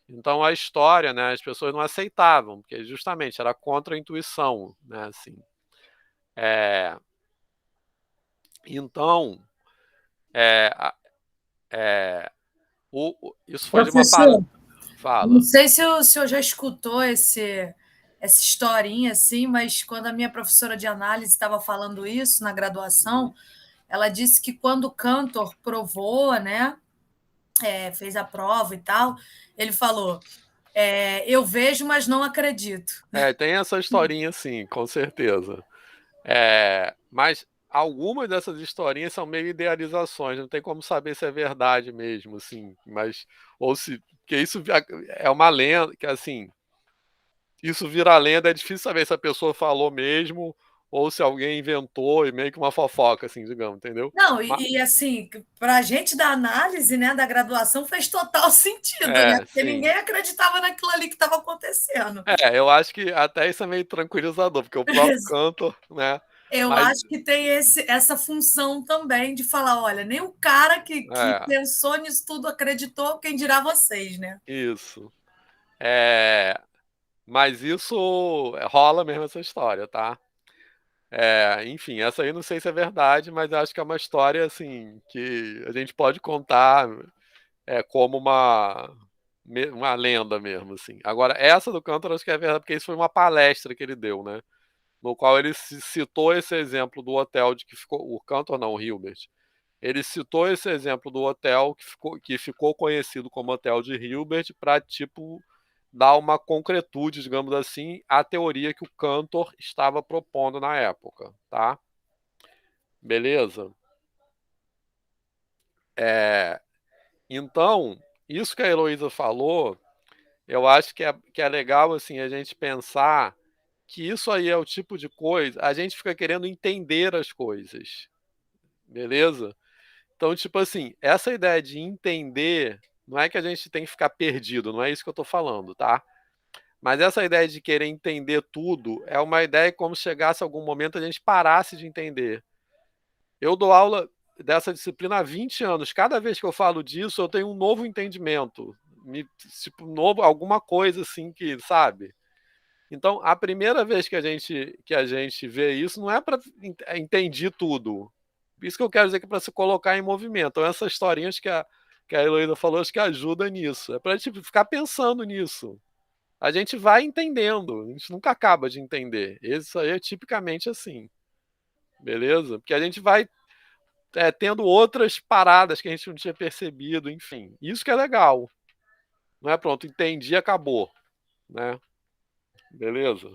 Então, a história, né, as pessoas não aceitavam, porque justamente era contra a intuição, né, assim. Então, isso foi de uma Professor, fala. não sei se o senhor já escutou essa historinha assim, mas quando a minha professora de análise estava falando isso na graduação, ela disse que quando o Cantor provou, né, fez a prova e tal, ele falou: eu vejo, mas não acredito. Tem essa historinha sim, com certeza. Mas algumas dessas historinhas são meio idealizações, não tem como saber se é verdade mesmo, assim, mas ou se que isso é uma lenda, que assim, isso vira lenda, é difícil saber se a pessoa falou mesmo ou se alguém inventou e meio que uma fofoca, assim, digamos, entendeu? Não, e assim, para a gente da análise, né, da graduação, fez total sentido, né? Porque sim. ninguém acreditava naquilo ali que estava acontecendo. Eu acho que até isso é meio tranquilizador, porque o próprio Cantor, né? Eu acho que tem essa função também de falar, olha, nem o cara que pensou nisso tudo acreditou, quem dirá vocês, né? Isso. Mas isso rola mesmo essa história, tá? Enfim, essa aí não sei se é verdade, mas acho que é uma história assim que a gente pode contar como uma lenda mesmo, assim. Agora, essa do Cantor acho que é verdade, porque isso foi uma palestra que ele deu, né? No qual ele citou esse exemplo do hotel de que ficou. O Cantor não, o Hilbert. Ele citou esse exemplo do hotel que ficou conhecido como Hotel de Hilbert para, tipo, dar uma concretude, digamos assim, à teoria que o Cantor estava propondo na época, tá? Beleza? Então, isso que a Heloísa falou, eu acho que é legal assim, a gente pensar que isso aí é o tipo de coisa, a gente fica querendo entender as coisas, beleza? Então, tipo assim, essa ideia de entender, não é que a gente tem que ficar perdido, não é isso que eu tô falando, tá? Mas essa ideia de querer entender tudo é uma ideia como se chegasse algum momento a gente parasse de entender. Eu dou aula dessa disciplina há 20 anos. Cada vez que eu falo disso, eu tenho um novo entendimento. Tipo, alguma coisa assim que, sabe? Então, a primeira vez que a gente vê isso, não é para entender tudo. Isso que eu quero dizer que é para se colocar em movimento. Então, essas historinhas que a Heloísa falou, acho que ajuda nisso. É para tipo, ficar pensando nisso. A gente vai entendendo, a gente nunca acaba de entender. Isso aí é tipicamente assim. Beleza? Porque a gente vai tendo outras paradas que a gente não tinha percebido, enfim. Isso que é legal. Não é pronto, entendi, acabou. Né? Beleza?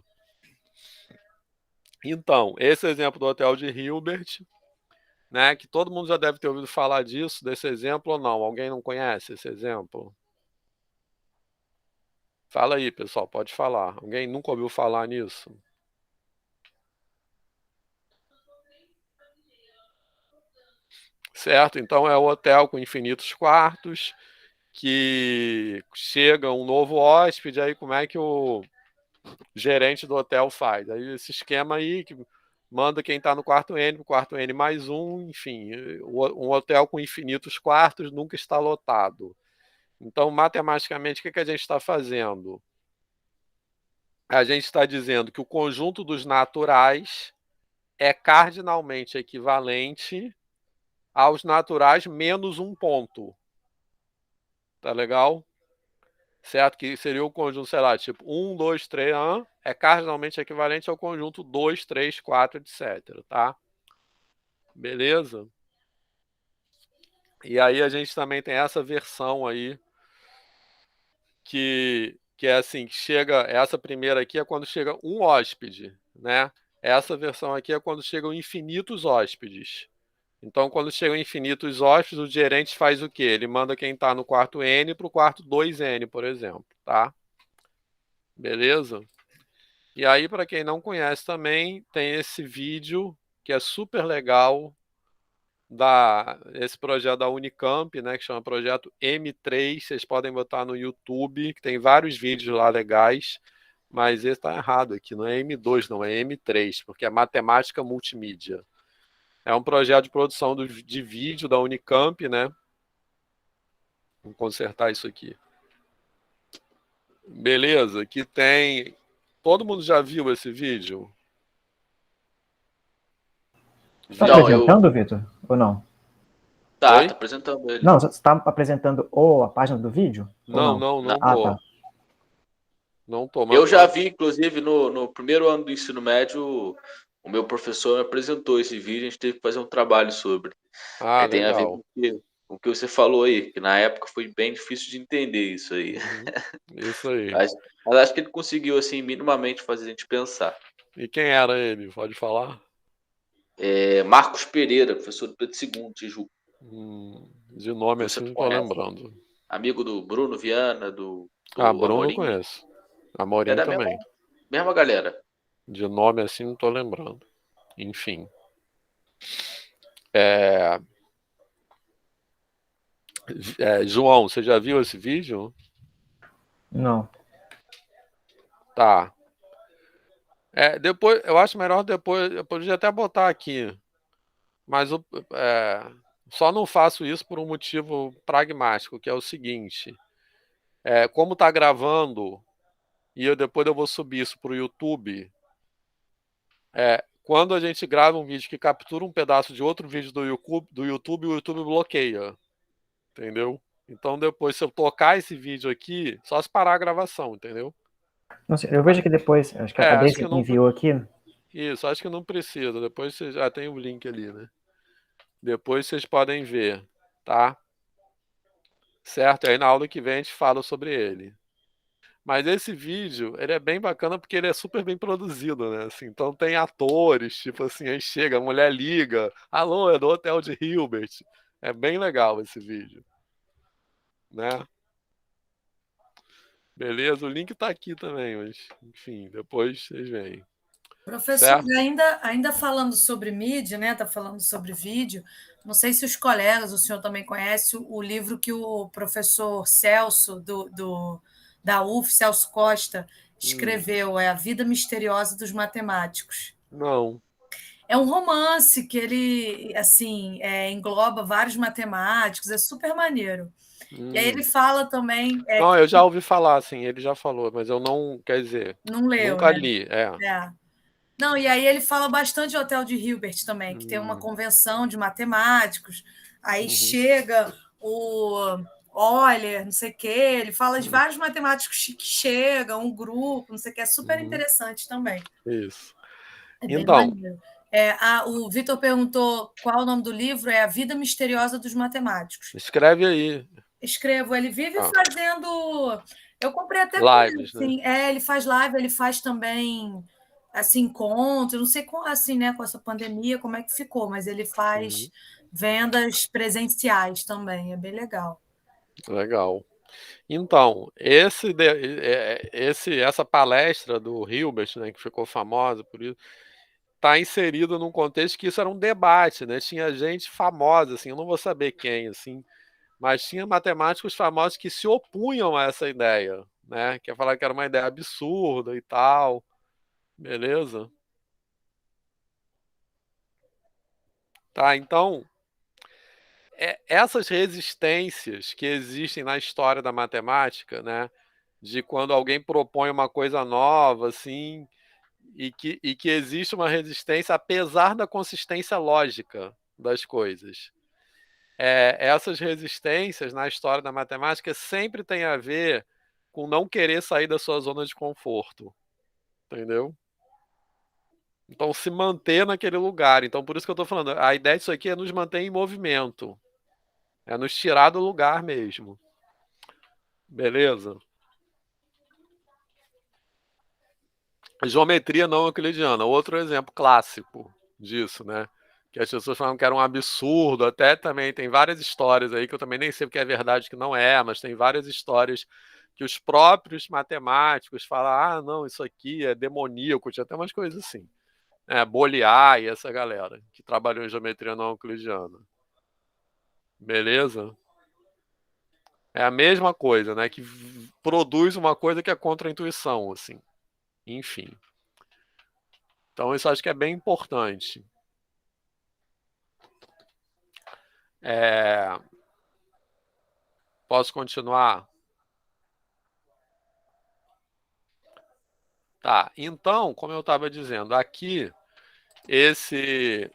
Então, esse exemplo do Hotel de Hilbert, né, que todo mundo já deve ter ouvido falar disso, desse exemplo ou não? Alguém não conhece esse exemplo? Fala aí, pessoal, pode falar. Alguém nunca ouviu falar nisso? Certo? Então é o hotel com infinitos quartos, que chega um novo hóspede, aí como é que o gerente do hotel faz? Aí esse esquema aí, que manda quem está no quarto N para o quarto N mais um, enfim, um hotel com infinitos quartos nunca está lotado. Então, matematicamente, o que a gente está fazendo? A gente está dizendo que o conjunto dos naturais é cardinalmente equivalente aos naturais menos um ponto. Tá legal? Certo? Que seria o conjunto, sei lá, tipo 1, 2, 3, é cardinalmente equivalente ao conjunto 2, 3, 4, etc. Tá? Beleza? E aí a gente também tem essa versão aí que é assim, que chega, essa primeira aqui é quando chega um hóspede, né? Essa versão aqui é quando chegam infinitos hóspedes. Então, quando chegam infinitos hóspedes, o gerente faz o quê? Ele manda quem está no quarto N para o quarto 2N, por exemplo, tá? Beleza? E aí, para quem não conhece também, tem esse vídeo que é super legal esse projeto da Unicamp, né, que chama Projeto M3. Vocês podem botar no YouTube, que tem vários vídeos lá legais, mas esse está errado aqui, não é M2, não, é M3, porque é matemática multimídia. É um projeto de produção de vídeo da Unicamp, né? Vamos consertar isso aqui. Beleza, que tem... Todo mundo já viu esse vídeo? Está apresentando, Vitor? Ou não? Tá apresentando ele. Não, você está apresentando a página do vídeo? Não tô. Tá. Não tô. Eu já vi, inclusive, no primeiro ano do ensino médio, o meu professor me apresentou esse vídeo, a gente teve que fazer um trabalho sobre. Ah, tem legal. a ver com o que você falou aí, que na época foi bem difícil de entender isso aí. Isso aí. Mas acho que ele conseguiu, assim, minimamente fazer a gente pensar. E quem era ele? Pode falar? Marcos Pereira, professor do Pedro II, Tijuca. De nome assim, não tô lembrando. Amigo do Bruno Viana, do Bruno Amorim. Eu conheço. Amorim da também. Mesma galera. De nome assim, não tô lembrando. Enfim. João, você já viu esse vídeo? Não. Tá. Depois, eu acho melhor depois, eu podia até botar aqui, mas só não faço isso por um motivo pragmático, que é o seguinte, como tá gravando, e depois eu vou subir isso para o YouTube, quando a gente grava um vídeo que captura um pedaço de outro vídeo do YouTube, o YouTube bloqueia, entendeu? Então depois, se eu tocar esse vídeo aqui, só se parar a gravação, entendeu? Não sei, eu vejo que depois, acho que a Daisy enviou aqui. Isso, acho que não precisa. Depois você já tem o link ali, né? Depois vocês podem ver, tá? Certo? Aí na aula que vem a gente fala sobre ele. Mas esse vídeo, ele é bem bacana porque ele é super bem produzido, né? Assim, então tem atores, tipo assim, aí chega, a mulher liga, alô, é do Hotel de Hilbert. É bem legal esse vídeo, né? Beleza, o link tá aqui também, mas enfim, depois vocês veem. Professor, ainda falando sobre mídia, né? Tá falando sobre vídeo. Não sei se os colegas, o senhor também conhece o livro que o professor Celso, da UF, Celso Costa, escreveu, A Vida Misteriosa dos Matemáticos. Não. É um romance que ele, assim, engloba vários matemáticos, é super maneiro. E aí ele fala também... Não, eu já ouvi falar, assim, ele já falou, mas eu não, quer dizer... Não leu, nunca né? li, Não, e aí ele fala bastante de Hotel de Hilbert também, que tem uma convenção de matemáticos, aí chega o Euler, não sei o quê, ele fala de vários matemáticos que chegam, um grupo, não sei o quê, é super interessante também. Isso. Então... o Vitor perguntou qual o nome do livro, é A Vida Misteriosa dos Matemáticos. Escreve aí. Escrevo, ele vive fazendo... Eu comprei até lives, assim, né? Ele faz live, ele faz também... assim, encontro, não sei como, assim, né, com essa pandemia, como é que ficou, mas ele faz vendas presenciais também, é bem legal. Legal. Então, essa palestra do Hilbert, né, que ficou famosa por isso, está inserido num contexto que isso era um debate, né? Tinha gente famosa, assim, eu não vou saber quem, assim, mas tinha matemáticos famosos que se opunham a essa ideia, né? Que ia falar que era uma ideia absurda e tal. Beleza? Tá, então, essas resistências que existem na história da matemática, né, de quando alguém propõe uma coisa nova, assim, e que existe uma resistência apesar da consistência lógica das coisas. Essas resistências na história da matemática sempre tem a ver com não querer sair da sua zona de conforto, entendeu? Então, se manter naquele lugar. Então, por isso que eu estou falando, a ideia disso aqui é nos manter em movimento, é nos tirar do lugar mesmo. Beleza? Geometria não euclidiana, outro exemplo clássico disso, né? Que as pessoas falam que era um absurdo, até também tem várias histórias aí que eu também nem sei o que é verdade, o que não é, mas tem várias histórias que os próprios matemáticos falam, ah, não, isso aqui é demoníaco, tinha até umas coisas assim. Bolyai e essa galera que trabalhou em geometria não euclidiana. Beleza? É a mesma coisa, né? Que produz uma coisa que é contra a intuição, assim. Enfim. Então, isso acho que é bem importante. Posso continuar? Tá, então, como eu estava dizendo, aqui, esse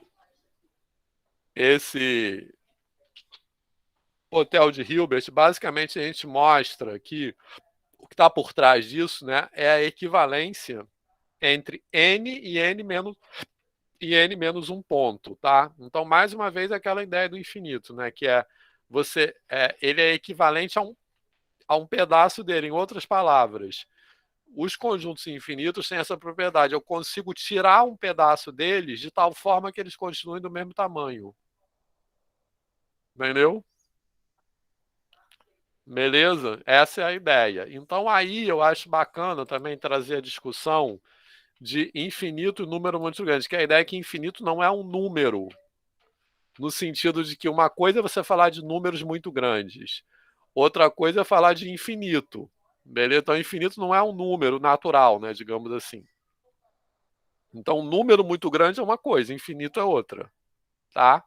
hotel de Hilbert, basicamente a gente mostra que o que está por trás disso, né, é a equivalência entre n e n menos um ponto, tá? Então, mais uma vez, aquela ideia do infinito, né, que ele é equivalente a um pedaço dele. Em outras palavras, os conjuntos infinitos têm essa propriedade. Eu consigo tirar um pedaço deles de tal forma que eles continuem do mesmo tamanho. Entendeu? Beleza? Essa é a ideia. Então, aí eu acho bacana também trazer a discussão de infinito e número muito grande, que a ideia é que infinito não é um número, no sentido de que uma coisa é você falar de números muito grandes, outra coisa é falar de infinito. Beleza? Então, infinito não é um número natural, né, digamos assim. Então, um número muito grande é uma coisa, infinito é outra. Tá?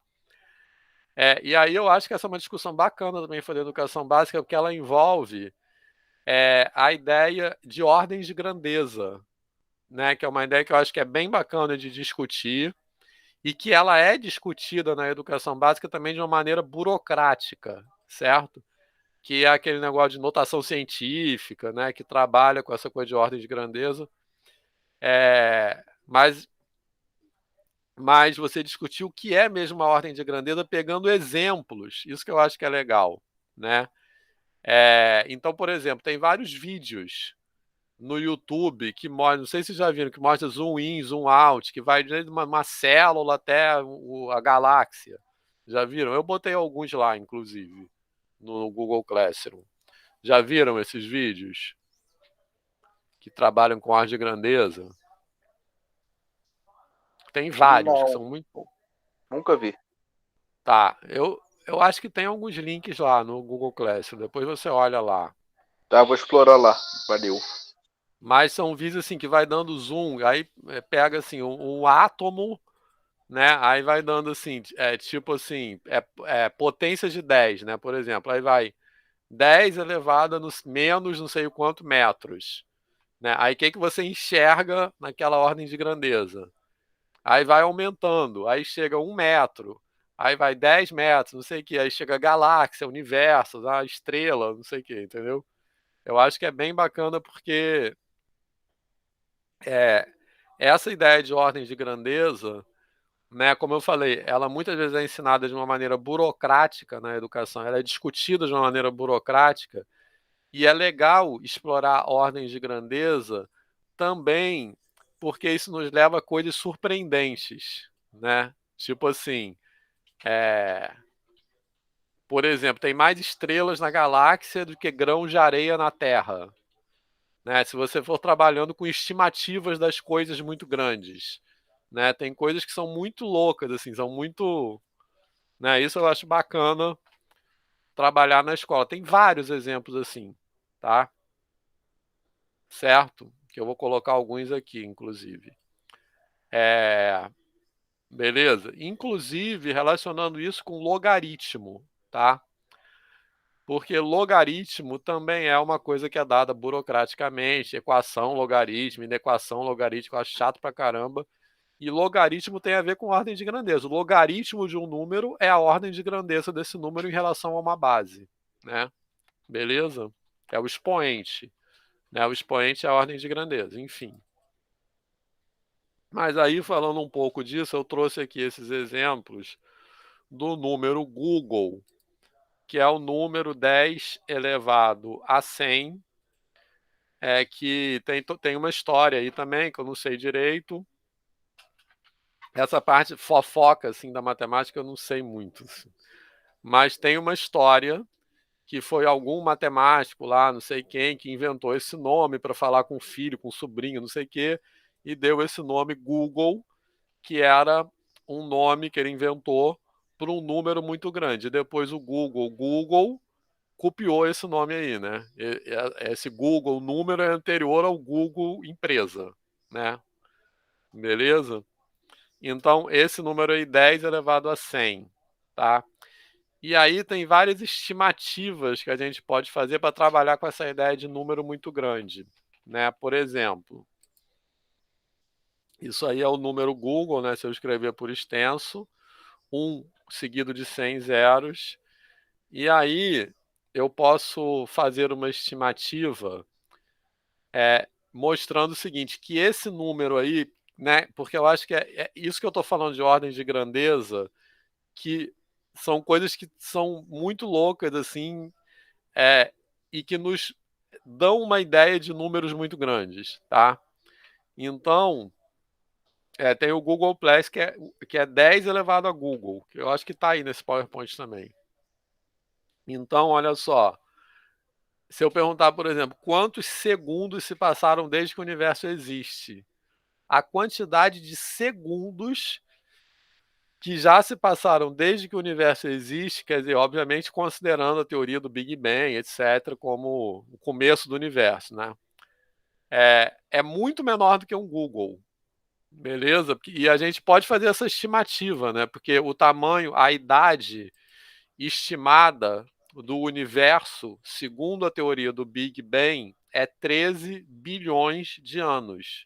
E aí eu acho que essa é uma discussão bacana também fazer educação básica, porque ela envolve a ideia de ordens de grandeza, né, que é uma ideia que eu acho que é bem bacana de discutir e que ela é discutida na educação básica também de uma maneira burocrática, certo? Que é aquele negócio de notação científica, né, que trabalha com essa coisa de ordem de grandeza. Mas você discutir o que é mesmo uma ordem de grandeza pegando exemplos, isso que eu acho que é legal, né? Então, por exemplo, tem vários vídeos no YouTube que mostram, não sei se vocês já viram, que mostra zoom in, zoom out, que vai desde uma célula até a galáxia. Já viram? Eu botei alguns lá, inclusive, no Google Classroom. Já viram esses vídeos que trabalham com ordem de grandeza? Tem vários que são muito... Nunca vi. Tá, eu acho que tem alguns links lá no Google Classroom, depois você olha lá. Tá, vou explorar lá. Valeu. Mas são vídeos assim que vai dando zoom, aí pega assim um átomo, né? Aí vai dando assim, tipo assim, potência de 10, né? Por exemplo, aí vai 10 elevado a menos não sei o quanto metros, né? Aí o que você enxerga naquela ordem de grandeza? Aí vai aumentando, aí chega 1 metro, aí vai 10 metros, não sei o que, aí chega a galáxia, universo, a estrela, não sei o que, entendeu? Eu acho que é bem bacana porque essa ideia de ordem de grandeza, né, como eu falei, ela muitas vezes é ensinada de uma maneira burocrática na educação, ela é discutida de uma maneira burocrática, e é legal explorar ordens de grandeza também porque isso nos leva a coisas surpreendentes, né? Tipo assim, por exemplo, tem mais estrelas na galáxia do que grãos de areia na Terra, né? Se você for trabalhando com estimativas das coisas muito grandes, né? Tem coisas que são muito loucas, assim, são muito, né? Isso eu acho bacana trabalhar na escola. Tem vários exemplos assim, tá? Certo? Que eu vou colocar alguns aqui, inclusive. Beleza? Inclusive, relacionando isso com logaritmo, tá? Porque logaritmo também é uma coisa que é dada burocraticamente, equação logaritmo, inequação logaritmo, eu acho chato pra caramba. E logaritmo tem a ver com ordem de grandeza. O logaritmo de um número é a ordem de grandeza desse número em relação a uma base, né? Beleza? É o expoente, né? O expoente é a ordem de grandeza, enfim. Mas aí, falando um pouco disso, eu trouxe aqui esses exemplos do número Google, que é o número 10 elevado a 100, que tem uma história aí também, que eu não sei direito. Essa parte fofoca assim, da matemática eu não sei muito. Mas tem uma história que foi algum matemático lá, não sei quem, que inventou esse nome para falar com o filho, com o sobrinho, não sei o quê, e deu esse nome Google, que era um nome que ele inventou para um número muito grande. Depois o Google copiou esse nome aí, né? Esse Google número é anterior ao Google empresa, né? Beleza? Então, esse número aí, 10 elevado a 100, tá? E aí tem várias estimativas que a gente pode fazer para trabalhar com essa ideia de número muito grande, né? Por exemplo, isso aí é o número Google, né? Se eu escrever por extenso, 1 seguido de 100 zeros. E aí eu posso fazer uma estimativa mostrando o seguinte, que esse número aí, né? Porque eu acho que é isso que eu estou falando de ordem de grandeza, que são coisas que são muito loucas, assim, e que nos dão uma ideia de números muito grandes, tá? Então, tem o Google Plus, que é 10 elevado a Google, que eu acho que está aí nesse PowerPoint também. Então, olha só, se eu perguntar, por exemplo, quantos segundos se passaram desde que o universo existe? A quantidade de segundos que já se passaram desde que o universo existe, quer dizer, obviamente considerando a teoria do Big Bang, etc., como o começo do universo, né? É muito menor do que um Google, beleza? E a gente pode fazer essa estimativa, né? Porque o tamanho, a idade estimada do universo, segundo a teoria do Big Bang, é 13 bilhões de anos.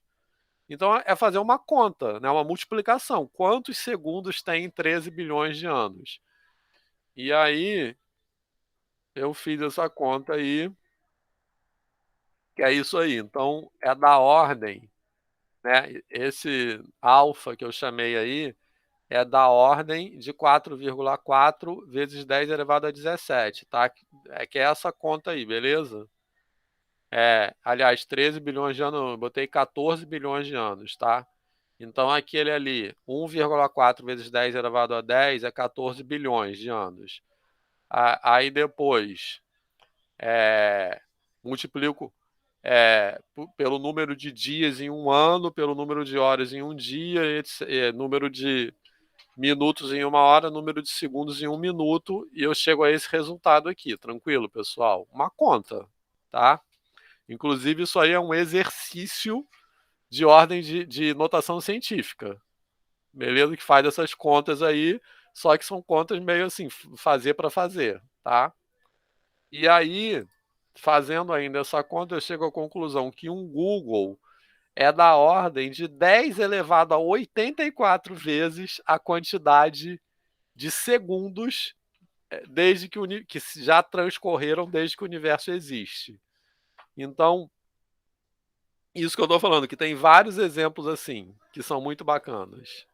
Então é fazer uma conta, né? Uma multiplicação. Quantos segundos tem em 13 bilhões de anos? E aí eu fiz essa conta aí, que é isso aí. Então é da ordem, né? Esse alfa que eu chamei aí é da ordem de 4,4 vezes 10 elevado a 17, tá? Que é essa conta aí, beleza? Aliás, 13 bilhões de anos, eu botei 14 bilhões de anos, tá? Então, aquele ali, 1,4 vezes 10 elevado a 10 é 14 bilhões de anos. Aí depois, multiplico pelo número de dias em um ano, pelo número de horas em um dia, número de minutos em uma hora, número de segundos em um minuto, e eu chego a esse resultado aqui, tranquilo, pessoal? Uma conta, tá? Inclusive, isso aí é um exercício de ordem de notação científica, beleza? Que faz essas contas aí, só que são contas meio assim, fazer para fazer, tá? E aí, fazendo ainda essa conta, eu chego à conclusão que um Google é da ordem de 10 elevado a 84 vezes a quantidade de segundos desde que já transcorreram desde que o universo existe. Então, isso que eu estou falando, que tem vários exemplos assim, que são muito bacanas.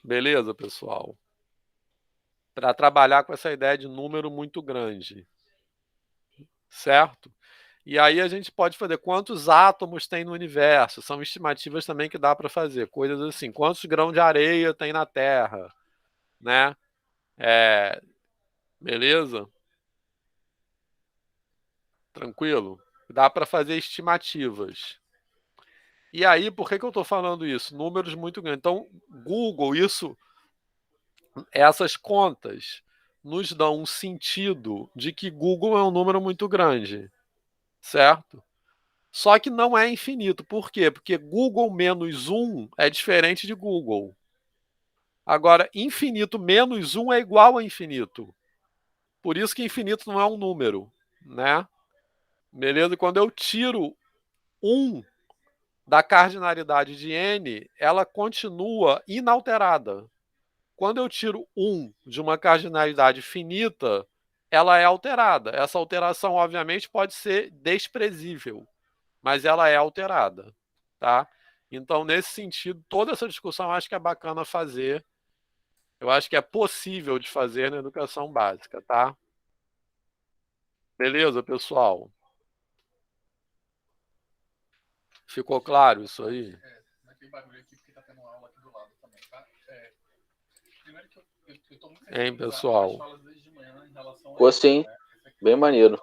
Beleza, pessoal? Para trabalhar com essa ideia de número muito grande. Certo? E aí a gente pode fazer quantos átomos tem no universo. São estimativas também que dá para fazer. Coisas assim, quantos grãos de areia tem na Terra, né? Beleza? Tranquilo? Dá para fazer estimativas. E aí, por que eu estou falando isso? Números muito grandes. Então, Google, essas contas nos dão um sentido de que Google é um número muito grande, certo? Só que não é infinito. Por quê? Porque Google menos 1 é diferente de Google. Agora, infinito menos 1 é igual a infinito. Por isso que infinito não é um número, né? Beleza? Quando eu tiro 1 da cardinalidade de n, ela continua inalterada. Quando eu tiro 1 de uma cardinalidade finita, ela é alterada. Essa alteração, obviamente, pode ser desprezível, mas ela é alterada, tá? Então, nesse sentido, toda essa discussão eu acho que é bacana fazer. Eu acho que é possível de fazer na educação básica, tá? Beleza, pessoal? Ficou claro isso aí? Tem barulho aqui porque tá tendo aula aqui do lado também, tá? Primeiro que eu tô muito Hein, pessoal? Ficou sim, bem maneiro.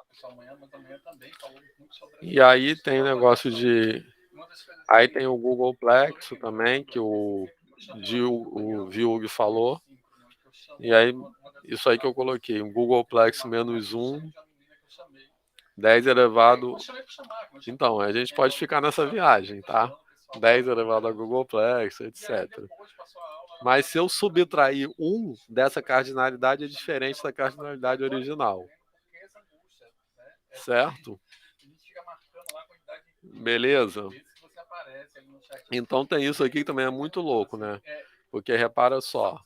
E aí tem o negócio de... Aí tem o Googleplex também, que o Vilg falou. E aí, isso aí que eu coloquei, um Googleplex menos 1, 10 elevado... Então, a gente pode ficar nessa viagem, tá? 10 elevado a Googleplex, etc. Mas se eu subtrair 1 dessa cardinalidade, é diferente da cardinalidade original. Certo? Beleza? Então tem isso aqui que também é muito louco, né? Porque repara só,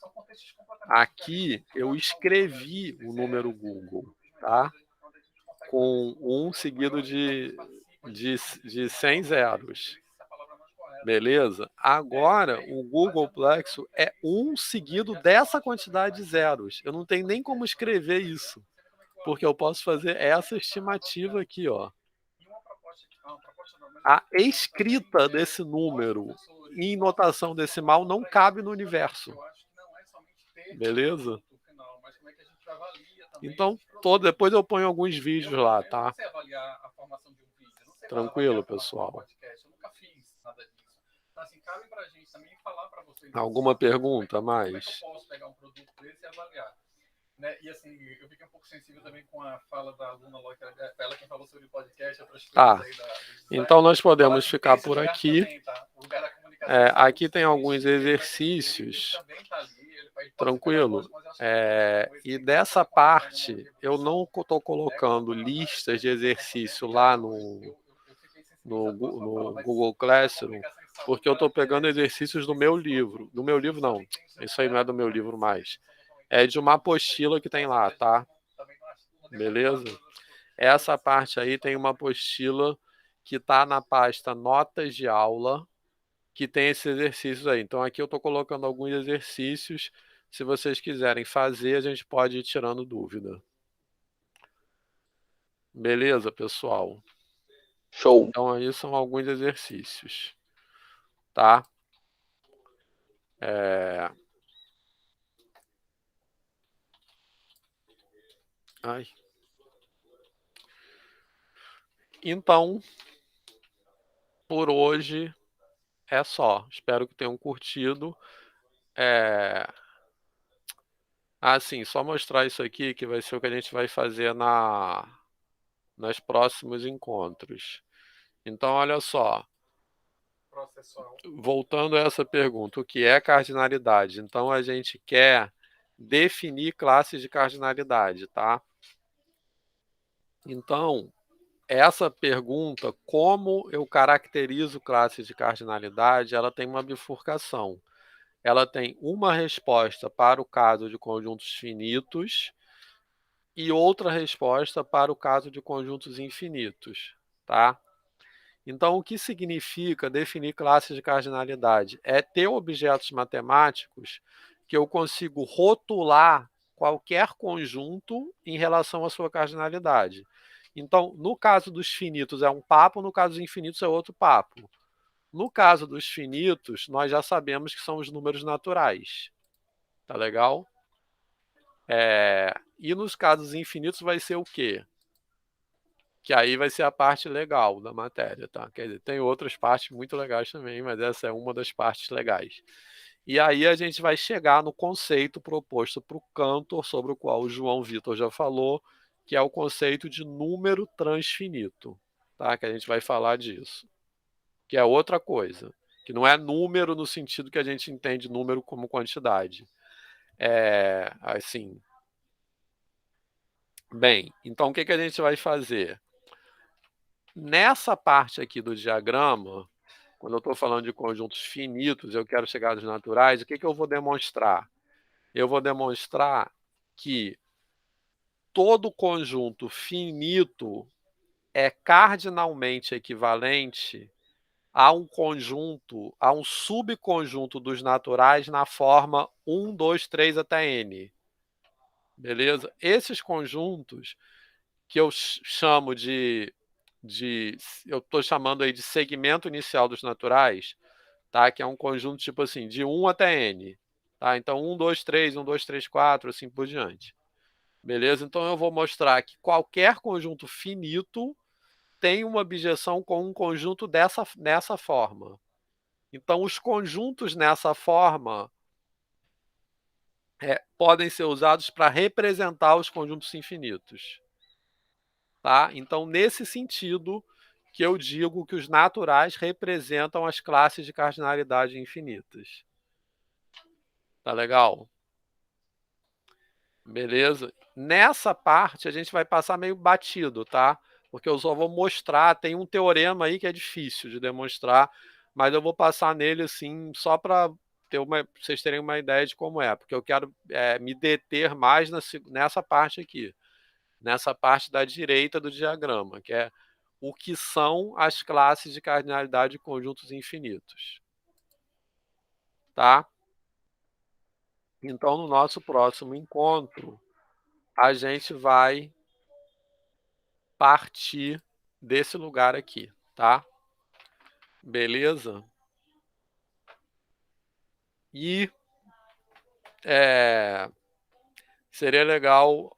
aqui eu escrevi o número Google, tá? Com 1 seguido de 100 zeros. Beleza? Agora, o Googleplexo é 1 seguido dessa quantidade de zeros. Eu não tenho nem como escrever isso, porque eu posso fazer essa estimativa aqui, ó. A escrita desse número em notação decimal não cabe no universo. Beleza? Então, depois eu ponho alguns vídeos lá, tá? Tranquilo, pessoal. Alguma pergunta a mais? E assim, eu fiquei um pouco sensível também com a fala da aluna lá, ela quem falou sobre o podcast, outras coisas aí então nós podemos ficar por aqui. Aqui tem alguns exercícios. Tranquilo? E dessa parte, eu não estou colocando listas de exercício lá no Google Classroom, porque eu estou pegando exercícios do meu livro. Do meu livro, não. Isso aí não é do meu livro mais. É de uma apostila que tem lá, tá? Beleza? Essa parte aí tem uma apostila que está na pasta Notas de Aula, que tem esses exercícios aí. Então aqui eu estou colocando alguns exercícios. Se vocês quiserem fazer, a gente pode ir tirando dúvida. Beleza, pessoal? Show. Então aí são alguns exercícios. Tá? Ai. Então, por hoje é só. Espero que tenham curtido. Sim, só mostrar isso aqui, que vai ser o que a gente vai fazer nos próximos encontros. Então, olha só. Voltando a essa pergunta, o que é cardinalidade? Então, a gente quer definir classes de cardinalidade, tá? Então, essa pergunta, como eu caracterizo classes de cardinalidade, ela tem uma bifurcação. Ela tem uma resposta para o caso de conjuntos finitos e outra resposta para o caso de conjuntos infinitos, tá? Então, o que significa definir classes de cardinalidade? É ter objetos matemáticos que eu consigo rotular qualquer conjunto em relação à sua cardinalidade. Então, no caso dos finitos é um papo, no caso dos infinitos é outro papo. No caso dos finitos, nós já sabemos que são os números naturais. Tá legal? E nos casos infinitos vai ser o quê? Que aí vai ser a parte legal da matéria, tá? Quer dizer, tem outras partes muito legais também, mas essa é uma das partes legais. E aí a gente vai chegar no conceito proposto para o Cantor, sobre o qual o João Vitor já falou, que é o conceito de número transfinito, tá? Que a gente vai falar disso. Que é outra coisa. que não é número no sentido que a gente entende número como quantidade. Assim. Bem, então o que a gente vai fazer? Nessa parte aqui do diagrama, quando eu estou falando de conjuntos finitos, eu quero chegar aos naturais, o que eu vou demonstrar? Eu vou demonstrar que todo conjunto finito é cardinalmente equivalente a um conjunto, a um subconjunto dos naturais na forma 1, 2, 3 até n. Beleza? Esses conjuntos que eu chamo eu estou chamando aí de segmento inicial dos naturais, tá? Que é um conjunto tipo assim, de 1 até n. Tá? Então, 1, 2, 3, 1, 2, 3, 4, assim por diante. Beleza? Então, eu vou mostrar que qualquer conjunto finito tem uma objeção com um conjunto nessa forma. Então, os conjuntos nessa forma podem ser usados para representar os conjuntos infinitos. Tá? Então, nesse sentido que eu digo que os naturais representam as classes de cardinalidade infinitas. Tá legal? Beleza? Nessa parte, a gente vai passar meio batido, tá? Porque eu só vou mostrar, tem um teorema aí que é difícil de demonstrar, mas eu vou passar nele, assim, só para vocês terem uma ideia de como é, porque eu quero me deter mais nessa parte aqui, nessa parte da direita do diagrama, que é o que são as classes de cardinalidade de conjuntos infinitos. Tá? Então, no nosso próximo encontro, a gente vai partir desse lugar aqui, tá? Beleza? E seria legal,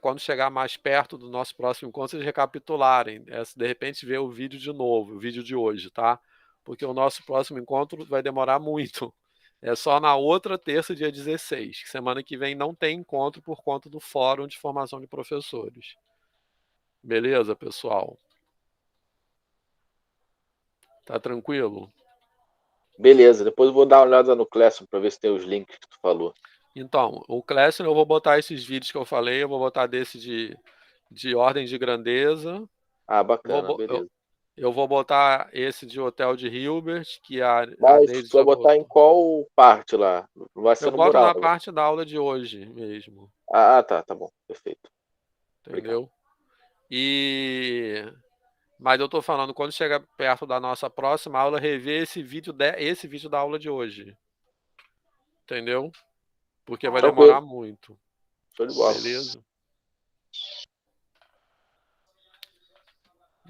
quando chegar mais perto do nosso próximo encontro, vocês recapitularem, de repente ver o vídeo de novo, o vídeo de hoje, tá? Porque o nosso próximo encontro vai demorar muito. É só na outra terça, dia 16. Que semana que vem não tem encontro por conta do Fórum de Formação de Professores. Beleza, pessoal? Tá tranquilo? Beleza, depois eu vou dar uma olhada no Classroom para ver se tem os links que tu falou. Então, o Classroom eu vou botar esses vídeos que eu falei, eu vou botar desse de ordem de grandeza. Ah, bacana, beleza. Eu vou botar esse de Hotel de Hilbert, que Mas tu vai botar em qual parte lá? Não vai ser no mural? Eu boto na parte da aula de hoje mesmo. Ah, tá bom, perfeito. Entendeu? Mas eu tô falando, quando chegar perto da nossa próxima aula, rever esse vídeo da aula de hoje. Entendeu? Porque vai demorar muito. Show de bola. Beleza?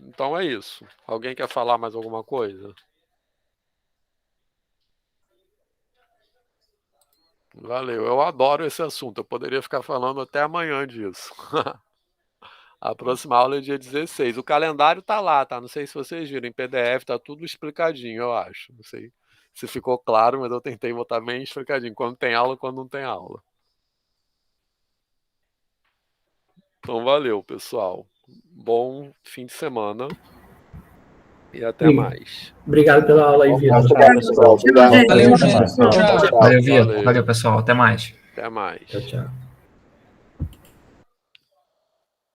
Então é isso. Alguém quer falar mais alguma coisa? Valeu. Eu adoro esse assunto. Eu poderia ficar falando até amanhã disso. A próxima aula é dia 16. O calendário tá lá, tá? Não sei se vocês viram. Em PDF tá tudo explicadinho, eu acho. Não sei se ficou claro, mas eu tentei botar bem explicadinho. Quando tem aula, quando não tem aula. Então, valeu, pessoal. Bom fim de semana. E até mais. Obrigado pela aula aí, Vitor. Valeu, gente. Valeu, Vitor. Valeu, pessoal. Até mais. Até mais. Tchau, tchau.